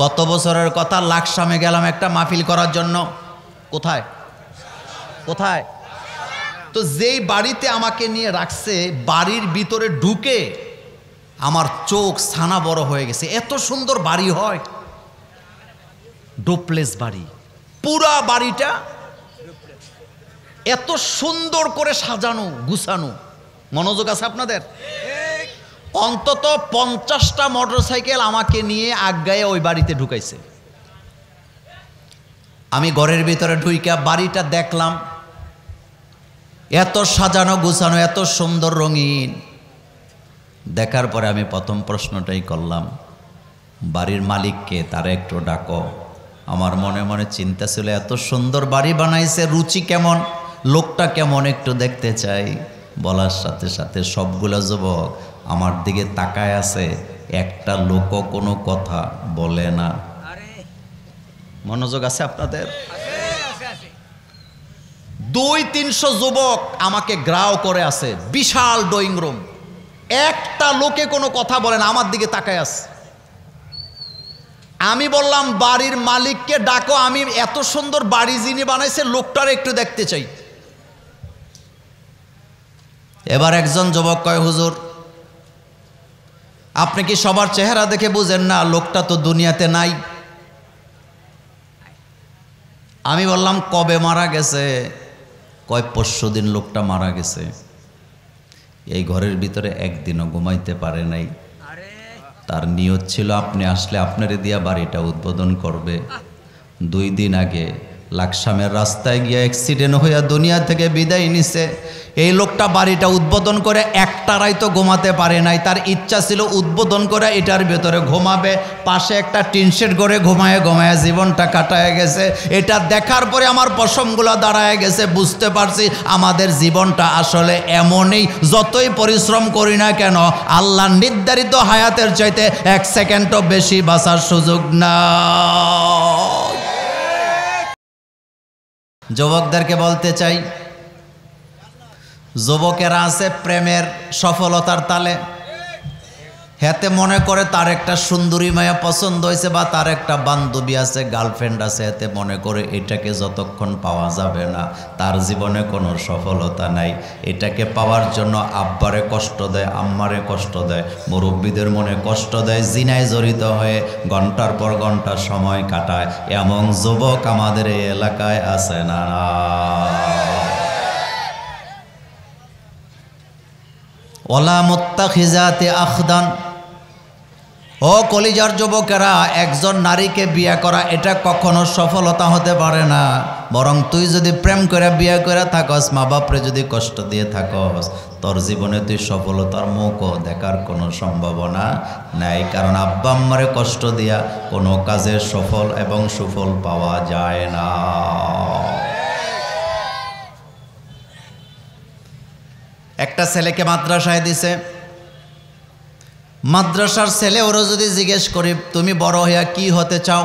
কত বছরের কথা, লাকসামে গেলাম একটা মাহফিল করার জন্য। কোথায় কোথায়? তো যেই বাড়িতে আমাকে নিয়ে রাখছে, বাড়ির ভিতরে ঢুকে আমার চোখ ছানা বড় হয়ে গেছে। এত সুন্দর বাড়ি হয়, ডুপ্লেক্স বাড়ি, পুরা বাড়িটা এত সুন্দর করে সাজানো গুছানো। মনোযোগ আছে আপনাদের? অন্তত 50টা মোটরসাইকেল আমাকে নিয়ে আগায়ে ওই বাড়িতে ঢুকাইছে। আমি ঘরের ভিতরে ঢুইকা বাড়িটা দেখলাম, এত সাজানো গুছানো, এত সুন্দর রঙিন। দেখার পরে আমি প্রথম প্রশ্নটাই করলাম, বাড়ির মালিককে, তারা একটু ডাকো। আমার মনে মনে চিন্তা ছিল, এত সুন্দর বাড়ি বানাইছে, রুচি কেমন, লোকটা কেমন, একটু দেখতে চাই। বলার সাথে সাথে সবগুলা যুবক আমার দিকে তাকায় আছে, একটা লোকও কোনো কথা বলে না। মনোযোগ আছে আপনাদের? 200-300 যুবক আমাকে গ্রাও করে আছে, বিশাল ড্রয়িং রুম, একটা লোকে কোনো কথা বলে না, আমার দিকে তাকায় আছে। আমি বললাম, বাড়ির মালিককে ডাকো, আমি এত সুন্দর বাড়ি যিনি বানাইছে লোকটার একটু দেখতে চাই। এবার একজন যুবক কয়, হুজুর আপনি কি সবার চেহারা দেখে বুঝেন না লোকটা তো দুনিয়াতে নাই? আমি বললাম, কবে মারা গেছে? কয় পরশুদিন লোকটা মারা গেছে। এই ঘরের ভিতরে একদিনও ঘুমাইতে পারে নাই। তার নিয়ত ছিল আপনি আসলে আপনারে দিয়া বাড়িটা উদ্বোধন করবে। 2 দিন আগে লাকসামের রাস্তায় গিয়ে অ্যাক্সিডেন্ট হইয়া দুনিয়া থেকে বিদায় নিছে। এই লোকটা বাড়িটা উদ্বোধন করে একটা রাত ঘুমাতে পারে নাই। তার ইচ্ছা ছিল উদ্বোধন করে এটার ভেতরে ঘুমাবে, পাশে একটা টিনশেড করে ঘুমায় ঘুমায় জীবনটা কাটায় গেছে। এটা দেখার পরে আমার পশমগুলো দাঁড়ায় গেছে, বুঝতে পারছি আমাদের জীবনটা আসলে এমনই। যতই পরিশ্রম করি না কেন, আল্লাহ নির্ধারিত হায়াতের চাইতে 1 সেকেন্ডও বেশি বাঁচার সুযোগ না। যুবকদেরকে বলতে চাই, যুবকেরা আছে প্রেমের সফলতার তালে, হাতে মনে করে তার একটা সুন্দরী মায়া পছন্দ হয়েছে, বা তার একটা বান্ধবী আছে, গার্লফ্রেন্ড আছে, এতে মনে করে এটাকে যতক্ষণ পাওয়া যাবে না তার জীবনে কোনো সফলতা নাই। এটাকে পাওয়ার জন্য আব্বারে কষ্ট দেয়, আম্মারে কষ্ট দেয়, মুরব্বীদের মনে কষ্ট দেয়, জিনায় জড়িত হয়ে ঘন্টার পর ঘন্টা সময় কাটায়। এমন যুবক আমাদের এই এলাকায় আছে না? ওয়ালা মুত্তাখিজাতি আখদান। ও কলিজার যুবকেরা, একজন নারীকে বিয়ে করা এটা কখনো সফলতা হতে পারে না। বরং তুই যদি প্রেম করে বিয়ে করে থাকস, মা বাপরে যদি কষ্ট দিয়ে থাকস, তোর জীবনে তুই সফলতার মুখও দেখার কোনো সম্ভাবনা নাই। কারণ আব্বা আম্মারে কষ্ট দিয়া কোনো কাজে সফল এবং সুফল পাওয়া যায় না। একটা ছেলেকে মাদ্রাসায় দিছে, মাদ্রাসার ছেলে ওরা যদি জিজ্ঞেস করি তুমি বড় হইয়া কি হতে চাও,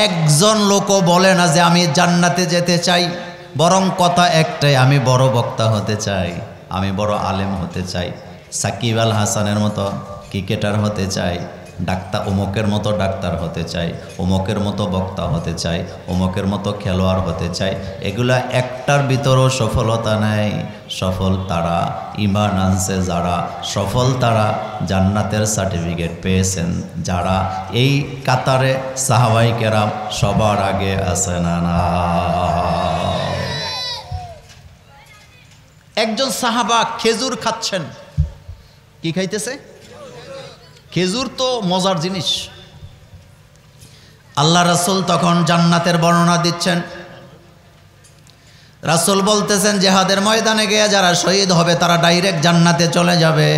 একজন লোকও বলে না যে আমি জান্নাতে যেতে চাই। বরং কথা একটাই, আমি বড় বক্তা হতে চাই, আমি বড় আলেম হতে চাই, সাকিব আল হাসানের মতো ক্রিকেটার হতে চাই, ডাক্তার অমুকের মতো ডাক্তার হতে চাই, অমুকের মতো বক্তা হতে চাই, অমুকের মতো খেলোয়াড় হতে চাই। এগুলা একটার ভিতরও সফলতা নাই। সফল তারা ঈমান আনছে যারা, সফল তারা জান্নাতের সার্টিফিকেট পেয়েছেন যারা। এই কাতারে সাহাবায়ে কেরাম সবার আগে আছে না? একজন সাহাবা খেজুর খাচ্ছেন। কি খাইতেছে? খেজুর তো মজার জিনিস। আল্লাহ রাসূল তখন জান্নাতের বর্ণনা দিচ্ছেন। রাসূল বলতেছেন, জিহাদের ময়দানে গিয়ে যারা শহীদ হবে তারা ডাইরেক্ট জান্নাতে চলে যাবে।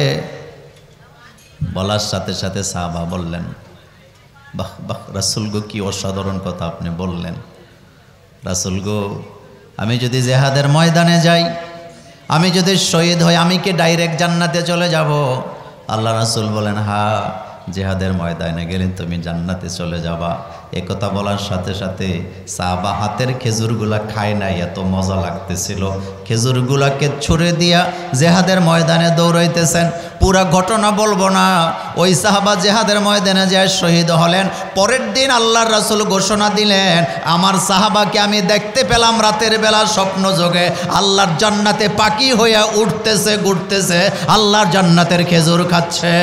বলার সাথে সাথে সাহাবা বললেন, বাহ বাহ রাসূল গো, কি অসাধারণ কথা আপনি বললেন। রাসূল গো, আমি যদি জিহাদের ময়দানে যাই, আমি যদি শহীদ হই, আমি কি ডাইরেক্ট জান্নাতে চলে যাব? আল্লাহ রাসূল বলেন, হ্যাঁ, জিহাদের ময়দানে গেলে তুমি জান্নাতে চলে যাবা। একথা বলার সাথে সাথে সাহাবা হাতের খেজুরগুলা খায় নাই, এত মজা লাগতেছিল। খেজুরগুলাকে ছুঁড়ে দিয়া জিহাদের ময়দানে দৌড়াইতেছেন। পুরা ঘটনা বলবো না। ওই সাহাবা জিহাদের ময়দানে যায় শহীদ হলেন। পরের দিন আল্লাহর রাসূল ঘোষণা দিলেন, আমার সাহাবাকে আমি দেখতে পেলাম রাতের বেলা স্বপ্ন যোগে আল্লাহর জান্নাতে পাখি হইয়া উঠতেছে, ঘুরতেছে, আল্লাহর জান্নাতের খেজুর খাচ্ছে।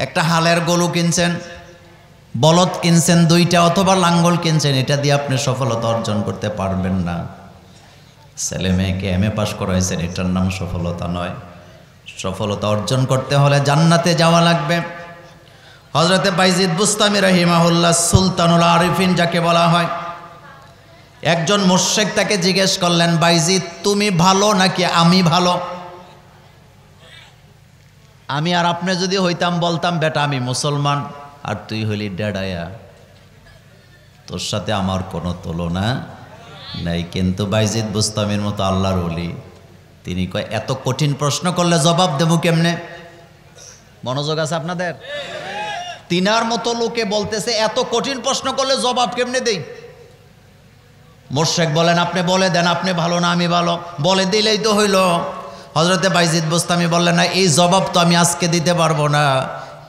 একটা হালের গরু কিনছেন, বলদ কিনছেন দুইটা, অথবা লাঙ্গল কিনছেন, এটা দিয়ে আপনি সফলতা অর্জন করতে পারবেন না। ছেলে মেয়েকে এমএ পাস করাইছেন, এটার নাম সফলতা নয়। সফলতা অর্জন করতে হলে জান্নাতে যাওয়া লাগবে। হযরতে বাইজিদ বুস্তামি রাহিমাহুল্লাহ, সুলতানুল আরিফিন যাকে বলা হয়, একজন মুশরিক তাকে জিজ্ঞেস করলেন, বাইজিদ তুমি ভালো নাকি আমি ভালো? আমি আর আপনি যদি হইতাম বলতাম, বেটা আমি মুসলমান, আর তুই হইলি ডেডায়া, তোর সাথে আমার কোনো তুলনা নাই। কিন্তু বাইজিদ বুস্তামির মতো আল্লাহর ওলি, তিনি কয় এত কঠিন প্রশ্ন করলে জবাব দেবো কেমনে? মনোযোগ আছে আপনাদের? তিনার মতো লোকে বলতেছে এত কঠিন প্রশ্ন করলে জবাব কেমনে দেই? মুশরিক বলেন, আপনি বলে দেন, আপনি ভালো না আমি ভালো, বলে দিলেই তো হইল। হযরতে বাইজিদ বুস্তামি বললেন, না এই জবাব তো আমি আজকে দিতে পারবো না,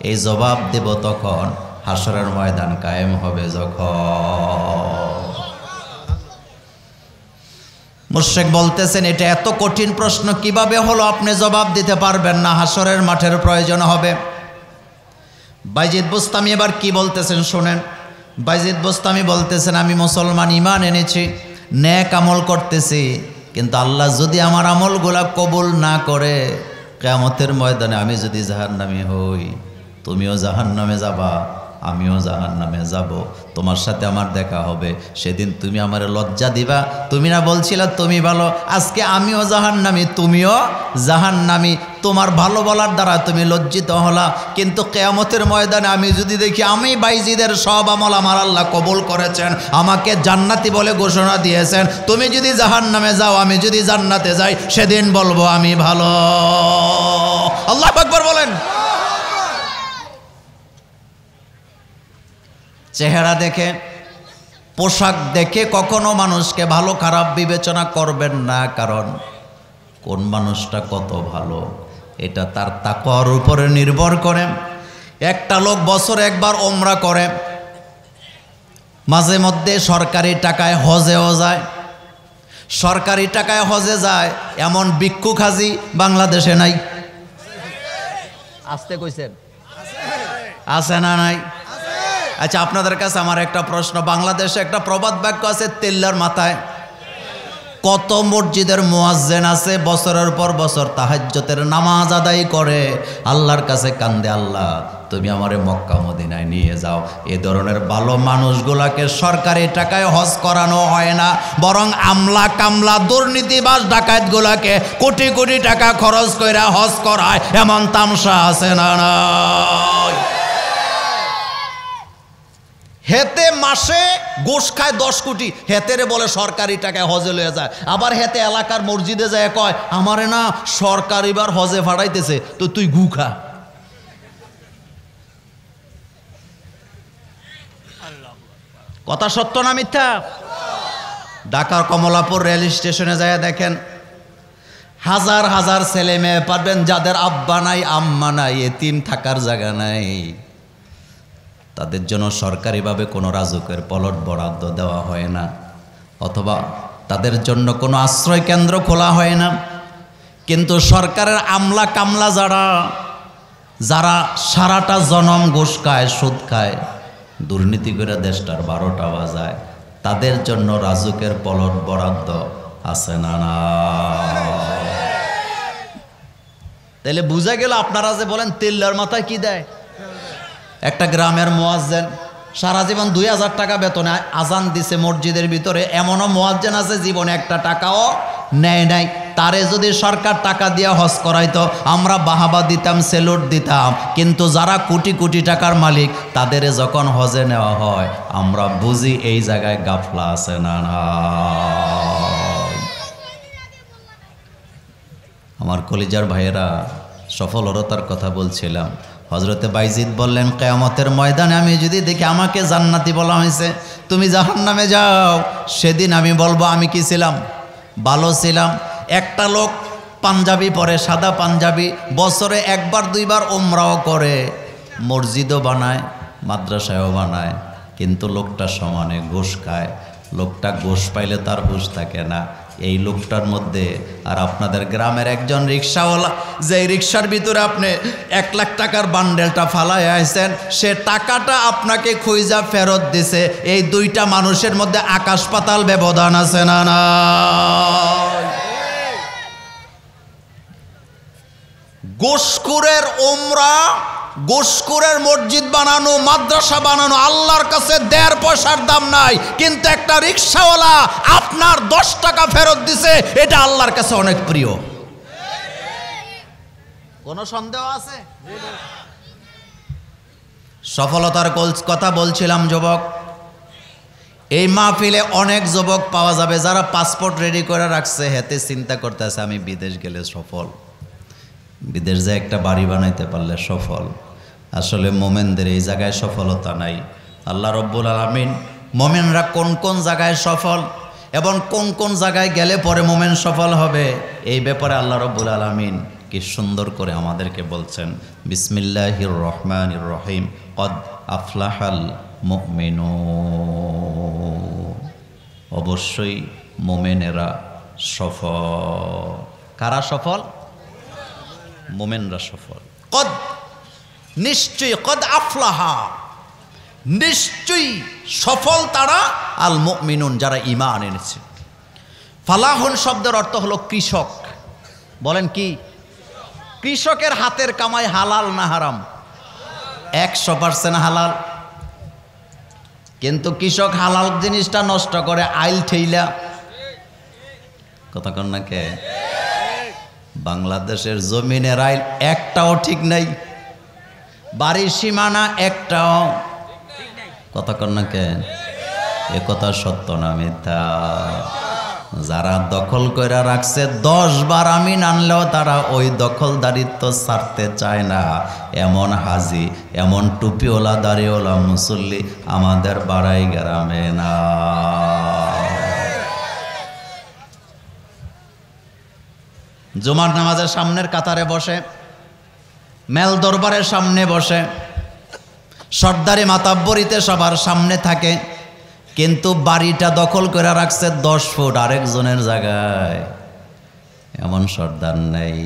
এই জবাব দেব তখন হাসরের ময়দান কায়েম হবে যখন। মুশরিক বলতেছেন এটা এত কঠিন প্রশ্ন কিভাবে হলো, আপনি জবাব দিতে পারবেন না, হাসরের মাঠের প্রয়োজন হবে। বাইজিদ বুস্তামি এবার কি বলতেছেন শুনেন। বাইজিদ বুস্তামি বলতেছেন, আমি মুসলমান, ঈমান এনেছি, নেক আমল করতেছি, কিন্তু আল্লাহ যদি আমার আমলগুলা কবুল না করে, কিয়ামতের ময়দানে আমি যদি জাহান্নামী হই, তুমিও জাহান্নামে যাবা, আমিও জাহান্নামে যাব, তোমার সাথে আমার দেখা হবে। সেদিন তুমি আমার লজ্জা দিবা, তুমি না বলছিলা তুমি ভালো, আজকে আমিও জাহান্নামী, তুমিও জাহান্নামী। তোমার ভালো বলার দ্বারা তুমি লজ্জিত হলা, কিন্তু কিয়ামতের ময়দানে আমি যদি দেখি আমি বাইজিদের সব আমল আমার আল্লাহ কবুল করেছেন, আমাকে জান্নাতি বলে ঘোষণা দিয়েছেন, তুমি যদি জাহান্নামে যাও, আমি যদি জান্নাতে যাই, সেদিন বলবো আমি ভালো। আল্লাহু আকবার বলেন। চেহারা দেখে, পোশাক দেখে কখনো মানুষকে ভালো খারাপ বিবেচনা করবেন না, কারণ কোন মানুষটা কত ভালো এটা তার তাকওয়ার উপরে নির্ভর করে। একটা লোক বছরে একবার ওমরা করে, মাঝে মধ্যে সরকারি টাকায় হজেও যায়, সরকারি টাকায় হজে যায়, এমন ভিক্ষুক হাজি বাংলাদেশে নাই। আসতে কইছেন আছে না নাই? আচ্ছা আপনাদের কাছে আমার একটা প্রশ্ন, বাংলাদেশে একটা প্রবাদ বাক্য আছে, তেল্লার মাথায়। কত মসজিদের মুয়াজ্জিন আছে বছরের পর বছর তাহাজ্জুদের নামাজ আদায় করে, আল্লাহর কাছে কান্দে, আল্লাহ তুমি আমারে মক্কা মদিনায় নিয়ে যাও। এ ধরনের ভালো মানুষগুলাকে সরকারি টাকায় হজ করানো হয় না, বরং আমলা কামলা দুর্নীতিবাজ ডাকাতগুলাকে কোটি কোটি টাকা খরচ কইরা হজ করায়, এমন তামসা আছে না নাই? হেতে মাসে গোশ খায় 10 কোটি, হেতেরে বলে সরকারি টাকায় হজে লয়ে যায়। আবার হেতে এলাকার মসজিদে যায় কয়, আমারে না সরকারিবার হজে ফাটাইতেছে, তো তুই গু খা। কথা সত্য না মিথ্যা? ঢাকার কমলাপুর রেল স্টেশনে যায় দেখেন, হাজার হাজার ছেলে মেয়ে পারবেন যাদের আব্বা নাই আম্মা নাই, এতিম থাকার জায়গা নাই, তাদের জন্য সরকারিভাবে কোনো রাজুকের প্লট বরাদ্দ দেওয়া হয় না, অথবা তাদের জন্য কোনো আশ্রয় কেন্দ্র খোলা হয় না। কিন্তু সরকারের আমলা কামলা যারা সারাটা জনম ঘুষ খায়, সুদ খায়, দুর্নীতি করে দেশটার 12টা বাজায়, তাদের জন্য রাজুকের প্লট বরাদ্দ আছে না? না। তাহলে বুঝা গেল আপনারা যে বলেন তেল্লার মাথায় কি দেয়। একটা গ্রামের মুয়াজ্জিন সারা জীবন 2000 টাকা বেতনে আজান দিছে মসজিদের ভিতরে, এমনও মুয়াজ্জিন আছে জীবনে একটা টাকাও নেয় নাই। তারে যদি সরকার টাকা দিয়ে হজ করাইতো, আমরা বাহাবা দিতাম, সেলুট দিতাম, কিন্তু যারা কোটি কোটি টাকার মালিক, তাদের যখন হজে নেওয়া হয়, আমরা বুঝি এই জায়গায় গাফলা আছে না? না। আমার কলিজার ভাইয়েরা, সফলতার কথা বলছিলাম। হযরতে বাইজিদ বললেন, কিয়ামতের ময়দানে আমি যদি দেখি আমাকে জান্নাতি বলা হয়েছে, তুমি জাহান্নামে যাও, সেদিন আমি বলবো আমি কি ছিলাম? ভালো ছিলাম। একটা লোক পাঞ্জাবি পরে, সাদা পাঞ্জাবি, বছরে একবার দুইবার উমরাও করে, মসজিদও বানায়, মাদ্রাসায়ও বানায়, কিন্তু লোকটা সমানে ঘুষ খায়। লোকটা ঘুষ পাইলে তার হুঁশ থাকে না। এই লোকটার মধ্যে আর আপনাদের গ্রামের একজন রিক্সাওয়ালা, যে রিক্সার ভিতরে আপনি 1 লাখ টাকার বান্ডেলটা ফালাই আইছেন, সে টাকাটা আপনাকে খুঁজা ফেরত দিছে। এই দুইটা মানুষের মধ্যে আকাশ পাতাল ব্যবধান আছে না? না, গোশকুরের উমরা, গোশকুরের মসজিদ বানানো, মাদ্রাসা বানানো আল্লাহর কাছে 1.5 পয়সার দাম নাই, কিন্তু একটা রিক্সাওয়ালা আপনার 10 টাকা ফেরত দিছে, এটা আল্লাহর কাছে অনেক প্রিয়। কোনো সন্দেহ আছে? সফলতার কথা বলছিলাম যুবক। এই মাহফিলে অনেক যুবক পাওয়া যাবে যারা পাসপোর্ট রেডি করে রাখছে, হেতে চিন্তা করতেছে আমি বিদেশ গেলে সফল, বিদেশ যে একটা বাড়ি বানাইতে পারলে সফল। আসলে মোমেনদের এই জায়গায় সফলতা নাই। আল্লাহ রব্বুল আলামিন মোমেনরা কোন কোন জায়গায় সফল এবং কোন কোন জায়গায় গেলে পরে মোমেন সফল হবে, এই ব্যাপারে আল্লাহ রব্বুল আলামিন কি সুন্দর করে আমাদেরকে বলছেন। বিসমিল্লাহির রহমানির রহিম। কদ আফলাহাল মুমিনুন, অবশ্যই মোমেনেরা সফল। কারা সফল? মোমেনরা সফল। কদ, নিশ্চয়ই, কদ আফলাহা, নিশ্চয়ই সফল তারা, আল মুমিনুন, যারা ঈমান এনেছে। ফালাহুন শব্দের অর্থ হলো কৃষক। বলেন কি? কৃষকের হাতের কামাই হালাল না হারাম? 100% হালাল। কিন্তু কৃষক হালাল জিনিসটা নষ্ট করে আইল ঠেইলা। কথা কন না কে? বাংলাদেশের জমিনের আইল একটাও ঠিক নাই, বাড়ির সীমানা একটাও। কথা কন না কে? এ কথা সত্য না মিথ্যা? যারা দখল করে রাখছে 10 বার আমিন আনলেও তারা ওই দখলদারিত্ব ছাড়তে চায় না। এমন হাজি, এমন টুপিওয়ালা দাড়িওয়ালা মুসল্লি আমাদের বাড়াই গ্রামে না। জুমার নামাজের সামনের কাতারে বসে, মেল দরবারের সামনে বসে, সর্দারি মাতাব্বরিতে সবার সামনে থাকে, কিন্তু বাড়িটা দখল করে রাখছে 10 ফুট আরেকজনের জায়গায়। এমন সর্দার নেই।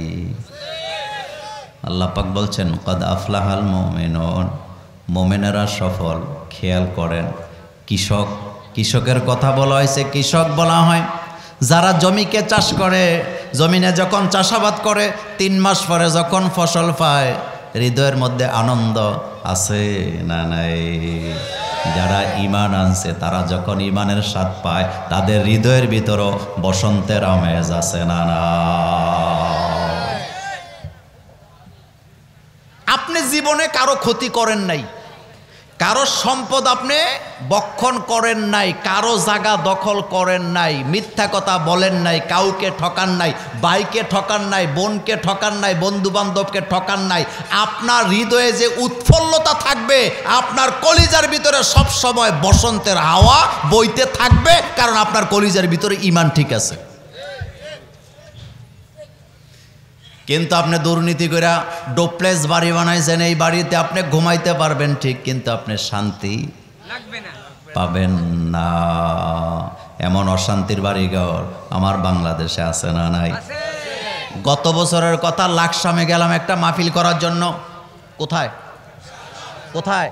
আল্লাহ পাক বলছেন কদ আফলাহাল মুমিনুন, মুমিনেরা সফল। খেয়াল করেন, কৃষক, কৃষকের কথা বলা হয়েছে, কৃষক বলা হয় যারা জমিকে চাষ করে, জমিনে যখন চাষাবাদ করে 3 মাস পরে যখন ফসল পায়, হৃদয়ের মধ্যে আনন্দ আছে না নাই? যারা ঈমান আনছে তারা যখন ঈমানের স্বাদ পায়, তাদের হৃদয়ের ভিতরও বসন্তের আমেজ আছে না না? আপনি জীবনে কারো ক্ষতি করেন নাই, কারো সম্পদ আপনি বক্ষণ করেন নাই, কারো জায়গা দখল করেন নাই, মিথ্যা কথা বলেন নাই, কাউকে ঠকান নাই, ভাইকে ঠকান নাই, বোনকে ঠকান নাই, বন্ধু বান্ধবকে ঠকান নাই। আপনার হৃদয়ে যে উৎফুল্লতা থাকবে, আপনার কলিজার ভিতরে সব সময় বসন্তের হাওয়া বইতে থাকবে, কারণ আপনার কলিজার ভিতরে ঈমান ঠিক আছে। কিন্তু আপনি দুর্নীতি করে ডুপ্লেক্স বাড়ি বানাইছেন, এই বাড়িতে আপনি ঘুমাইতে পারবেন ঠিক, কিন্তু আপনি শান্তি পাবেন না। এমন অশান্তির বাড়িঘর আমার বাংলাদেশে আছে না নাই? গত বছরের কথা, লাকসামে গেলাম একটা মাহফিল করার জন্য। কোথায় কোথায়?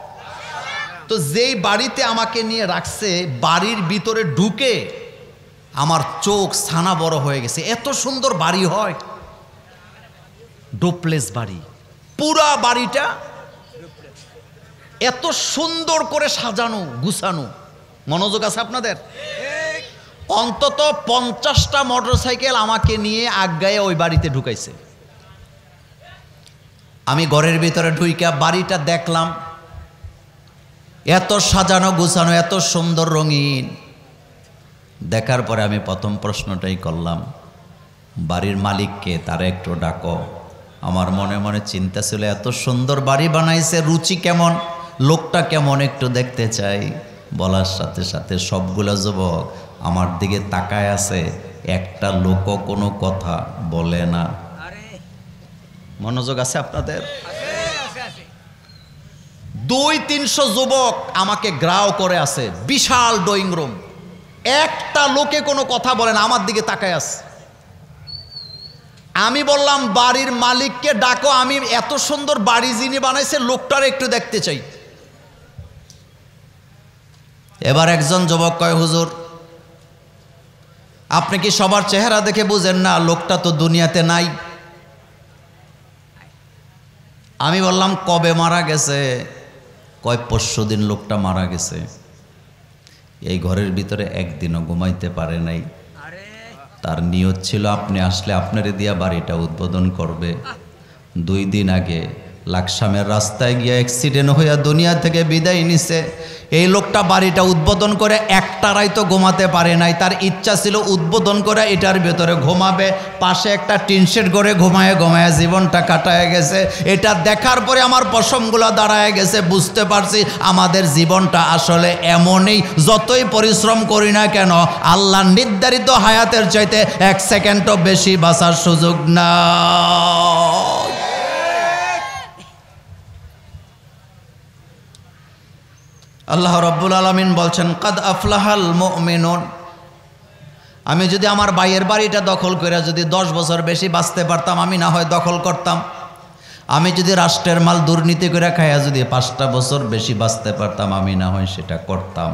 তো যেই বাড়িতে আমাকে নিয়ে রাখছে, বাড়ির ভিতরে ঢুকে আমার চোখ ছানা বড় হয়ে গেছে। এত সুন্দর বাড়ি হয়, ডুপ্লেক্স বাড়ি, পুরা বাড়িটা এত সুন্দর করে সাজানো গুছানো। মনোযোগ আছে আপনাদের? অন্তত 50টা মোটরসাইকেল আমাকে নিয়ে আগায়ে ওই বাড়িতে ঢুকাইছে। আমি ঘরের ভিতরে ঢুইকা বাড়িটা দেখলাম, এত সাজানো গুছানো, এত সুন্দর রঙিন। দেখার পরে আমি প্রথম প্রশ্নটাই করলাম, বাড়ির মালিককে, তারা একটু ডাকো। আমার মনে মনে চিন্তা ছিল, এত সুন্দর বাড়ি বানাইছে, রুচি কেমন, লোকটা কেমন একটু দেখতে চাই। বলার সাথে সাথে সবগুলা যুবক আমার দিকে তাকায় আছে, একটা লোকও কোনো কথা বলে না। মনোযোগ আছে আপনাদের? 200-300 যুবক আমাকে গ্রাও করে আছে, বিশাল ড্রয়িং রুম, একটা লোকে কোনো কথা বলে না, আমার দিকে তাকায় আছে। আমি বললাম বাড়ির মালিককে ডাকো, আমি এত সুন্দর বাড়ি যিনি বানাইছে লোকটার একটু দেখতে চাই। এবার একজন যুবক কয়, হুজুর আপনি কি সবার চেহারা দেখে বুঝেন না লোকটা তো দুনিয়াতে নাই? আমি বললাম কবে মারা গেছে? কয় পরশুদিন লোকটা মারা গেছে। এই ঘরের ভিতরে একদিনও ঘুমাইতে পারে নাই। তার নিয়ত ছিল আপনি আসলে আপনারে দিয়া বাড়িটা উদ্বোধন করবে। 2 দিন আগে লাকসামের রাস্তায় গিয়ে অ্যাক্সিডেন্ট হইয়া দুনিয়া থেকে বিদায় নিছে। এই লোকটা বাড়িটা উদ্বোধন করে একটা রাত ঘুমাতে পারে নাই। তার ইচ্ছা ছিল উদ্বোধন করে এটার ভেতরে ঘুমাবে, পাশে একটা টিনশেড করে ঘুমায় ঘুমায় জীবনটা কাটায় গেছে। এটা দেখার পরে আমার পশমগুলো দাঁড়ায় গেছে, বুঝতে পারছি আমাদের জীবনটা আসলে এমনই, যতই পরিশ্রম করি না কেন আল্লাহ নির্ধারিত হায়াতের চাইতে 1 সেকেন্ডও বেশি বাঁচার সুযোগ না। আল্লাহ রাব্বুল আলামিন বলছেন, কাদ আফলাহাল মুমিনুন। আমি যদি আমার ভাইয়ের বাড়িটা দখল করে যদি 10 বছর বেশি বাঁচতে পারতাম, আমি না হয় দখল করতাম। আমি যদি রাষ্ট্রের মাল দুর্নীতি করে খাইয়া যদি 5টা বছর বেশি বাঁচতে পারতাম, আমি না হয় সেটা করতাম।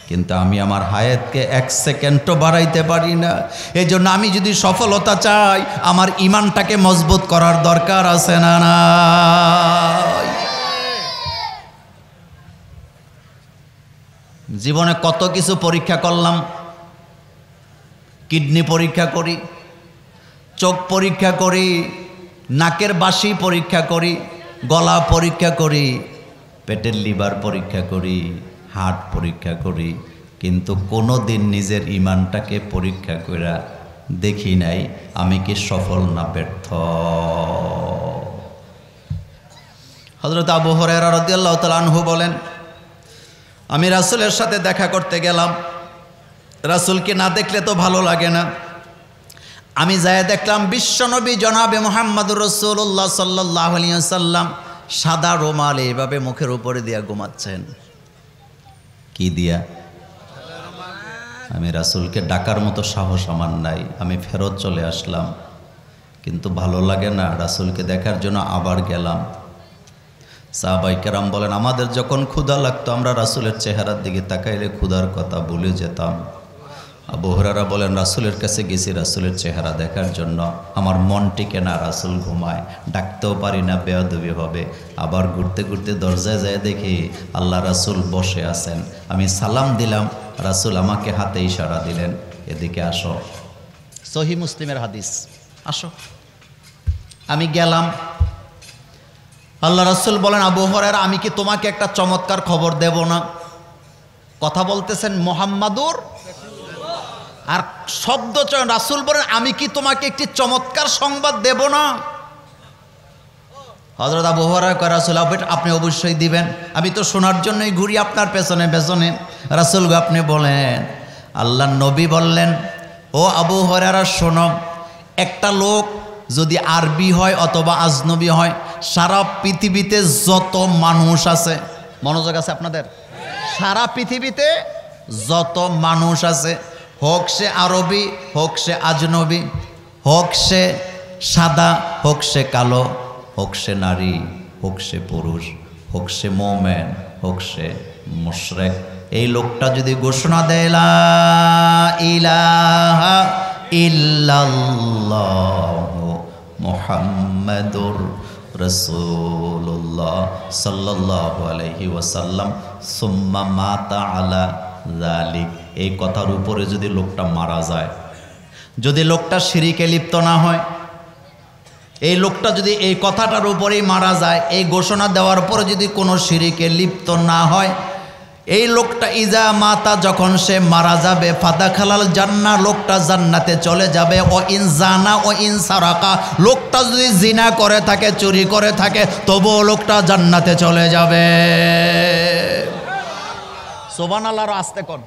কিন্তু আমি আমার হায়াতকে 1 সেকেন্ডও বাড়াইতে পারি না। এই জন্য আমি যদি সফলতা চাই, আমার ইমানটাকে মজবুত করার দরকার আছে না নাই? জীবনে কত কিছু পরীক্ষা করলাম, কিডনি পরীক্ষা করি, চোখ পরীক্ষা করি, নাকের বাসি পরীক্ষা করি, গলা পরীক্ষা করি, পেটের লিভার পরীক্ষা করি, হার্ট পরীক্ষা করি, কিন্তু কোনো দিন নিজের ইমানটাকে পরীক্ষা করে দেখি নাই আমি কি সফল না ব্যর্থ। হযরত আবু হুরায়রা রাদিয়াল্লাহু তাআলা আনহু বলেন, আমি রাসূলের সাথে দেখা করতে গেলাম। রাসূলকে না দেখলে তো ভালো লাগে না। আমি যাই দেখলাম বিশ্বনবী জনাবে মুহাম্মদুর রাসূলুল্লাহ সাল্লাল্লাহু আলাইহি ওয়াসাল্লাম সাদা রুমাল এইভাবে মুখের উপরে দিয়া ঘুমাচ্ছেন। কি দিয়া? আমি রাসূলকে ডাকার মতো সাহস আমার নাই। আমি ফেরত চলে আসলাম, কিন্তু ভালো লাগে না, রাসূলকে দেখার জন্য আবার গেলাম। সাহাবায়ে কেরাম বলেন, আমাদের যখন ক্ষুধা লাগতো আমরা রাসূলের চেহারার দিকে তাকাইলে ক্ষুধার কথা ভুলে যেতাম। আবু হুরায়রা বলেন, রাসূলের কাছে গেছি রাসূলের চেহারা দেখার জন্য, আমার মন টিকে না, রাসূল ঘুমায়, ডাকতেও পারি না, বেয়াদবি হবে। আবার ঘুরতে ঘুরতে দরজায় যায় দেখি আল্লাহ রাসূল বসে আছেন। আমি সালাম দিলাম, রাসূল আমাকে হাতে ইশারা দিলেন, এদিকে আসো। সহিহ মুসলিমের হাদিস, আসো। আমি গেলাম। আল্লাহ রাসূল বলেন, আবু হুরায়রা আমি কি তোমাকে একটা চমৎকার খবর দেব না? কথা বলতেছেন মুহাম্মাদুর, আর শব্দ চয়ন রাসূল বলেন, আমি কি তোমাকে একটি চমৎকার সংবাদ দেব না? হযরত আবু হুরায়রা কয়, রাসূল আপনি অবশ্যই দিবেন, আমি তো শোনার জন্যই ঘুরি আপনার পেছনে পেছনে। রাসূল আপনি বলেন। আল্লাহর নবী বললেন, ও আবু হুরায়রা শোনো, একটা লোক যদি আরবি হয় অথবা আজনবী হয়, সারা পৃথিবীতে যত মানুষ আছে, মনোযোগ আছে আপনাদের, সারা পৃথিবীতে যত মানুষ আছে, হোক সে আরবি, হোক সে আজনবী, হোক সে সাদা, হোক সে কালো, হোক সে নারী, হোক সে পুরুষ, হোক সে মুমিন, হোক সে মুশরিক, এই লোকটা যদি ঘোষণা দেয় লা ইলাহা ইল্লাল্লাহু মুহাম্মাদুর রাসূলুল্লাহ সাল্লাল্লাহু আলাইহি ওয়াসাল্লাম সুম্মা মাতা আলা যালিক, এই কথার উপরে যদি লোকটা মারা যায়, যদি লোকটা শিরকে লিপ্ত না হয়, এই লোকটা যদি এই কথাটার উপরেই মারা যায়, এই ঘোষণা দেওয়ার পরে যদি কোনো শিরকে লিপ্ত না হয়, এই লোকটা ইজা মাতা যখন সে মারা যাবে ফাদা খালাল জান্না, লোকটা জান্নাতে চলে যাবে। ও ইন জানা ও ইন সারাকা, লোকটা যদি জিনা করে থাকে, চুরি করে থাকে, তবুও লোকটা জান্নাতে চলে যাবে। সুবহানাল্লাহ, আর আস্তে কোন।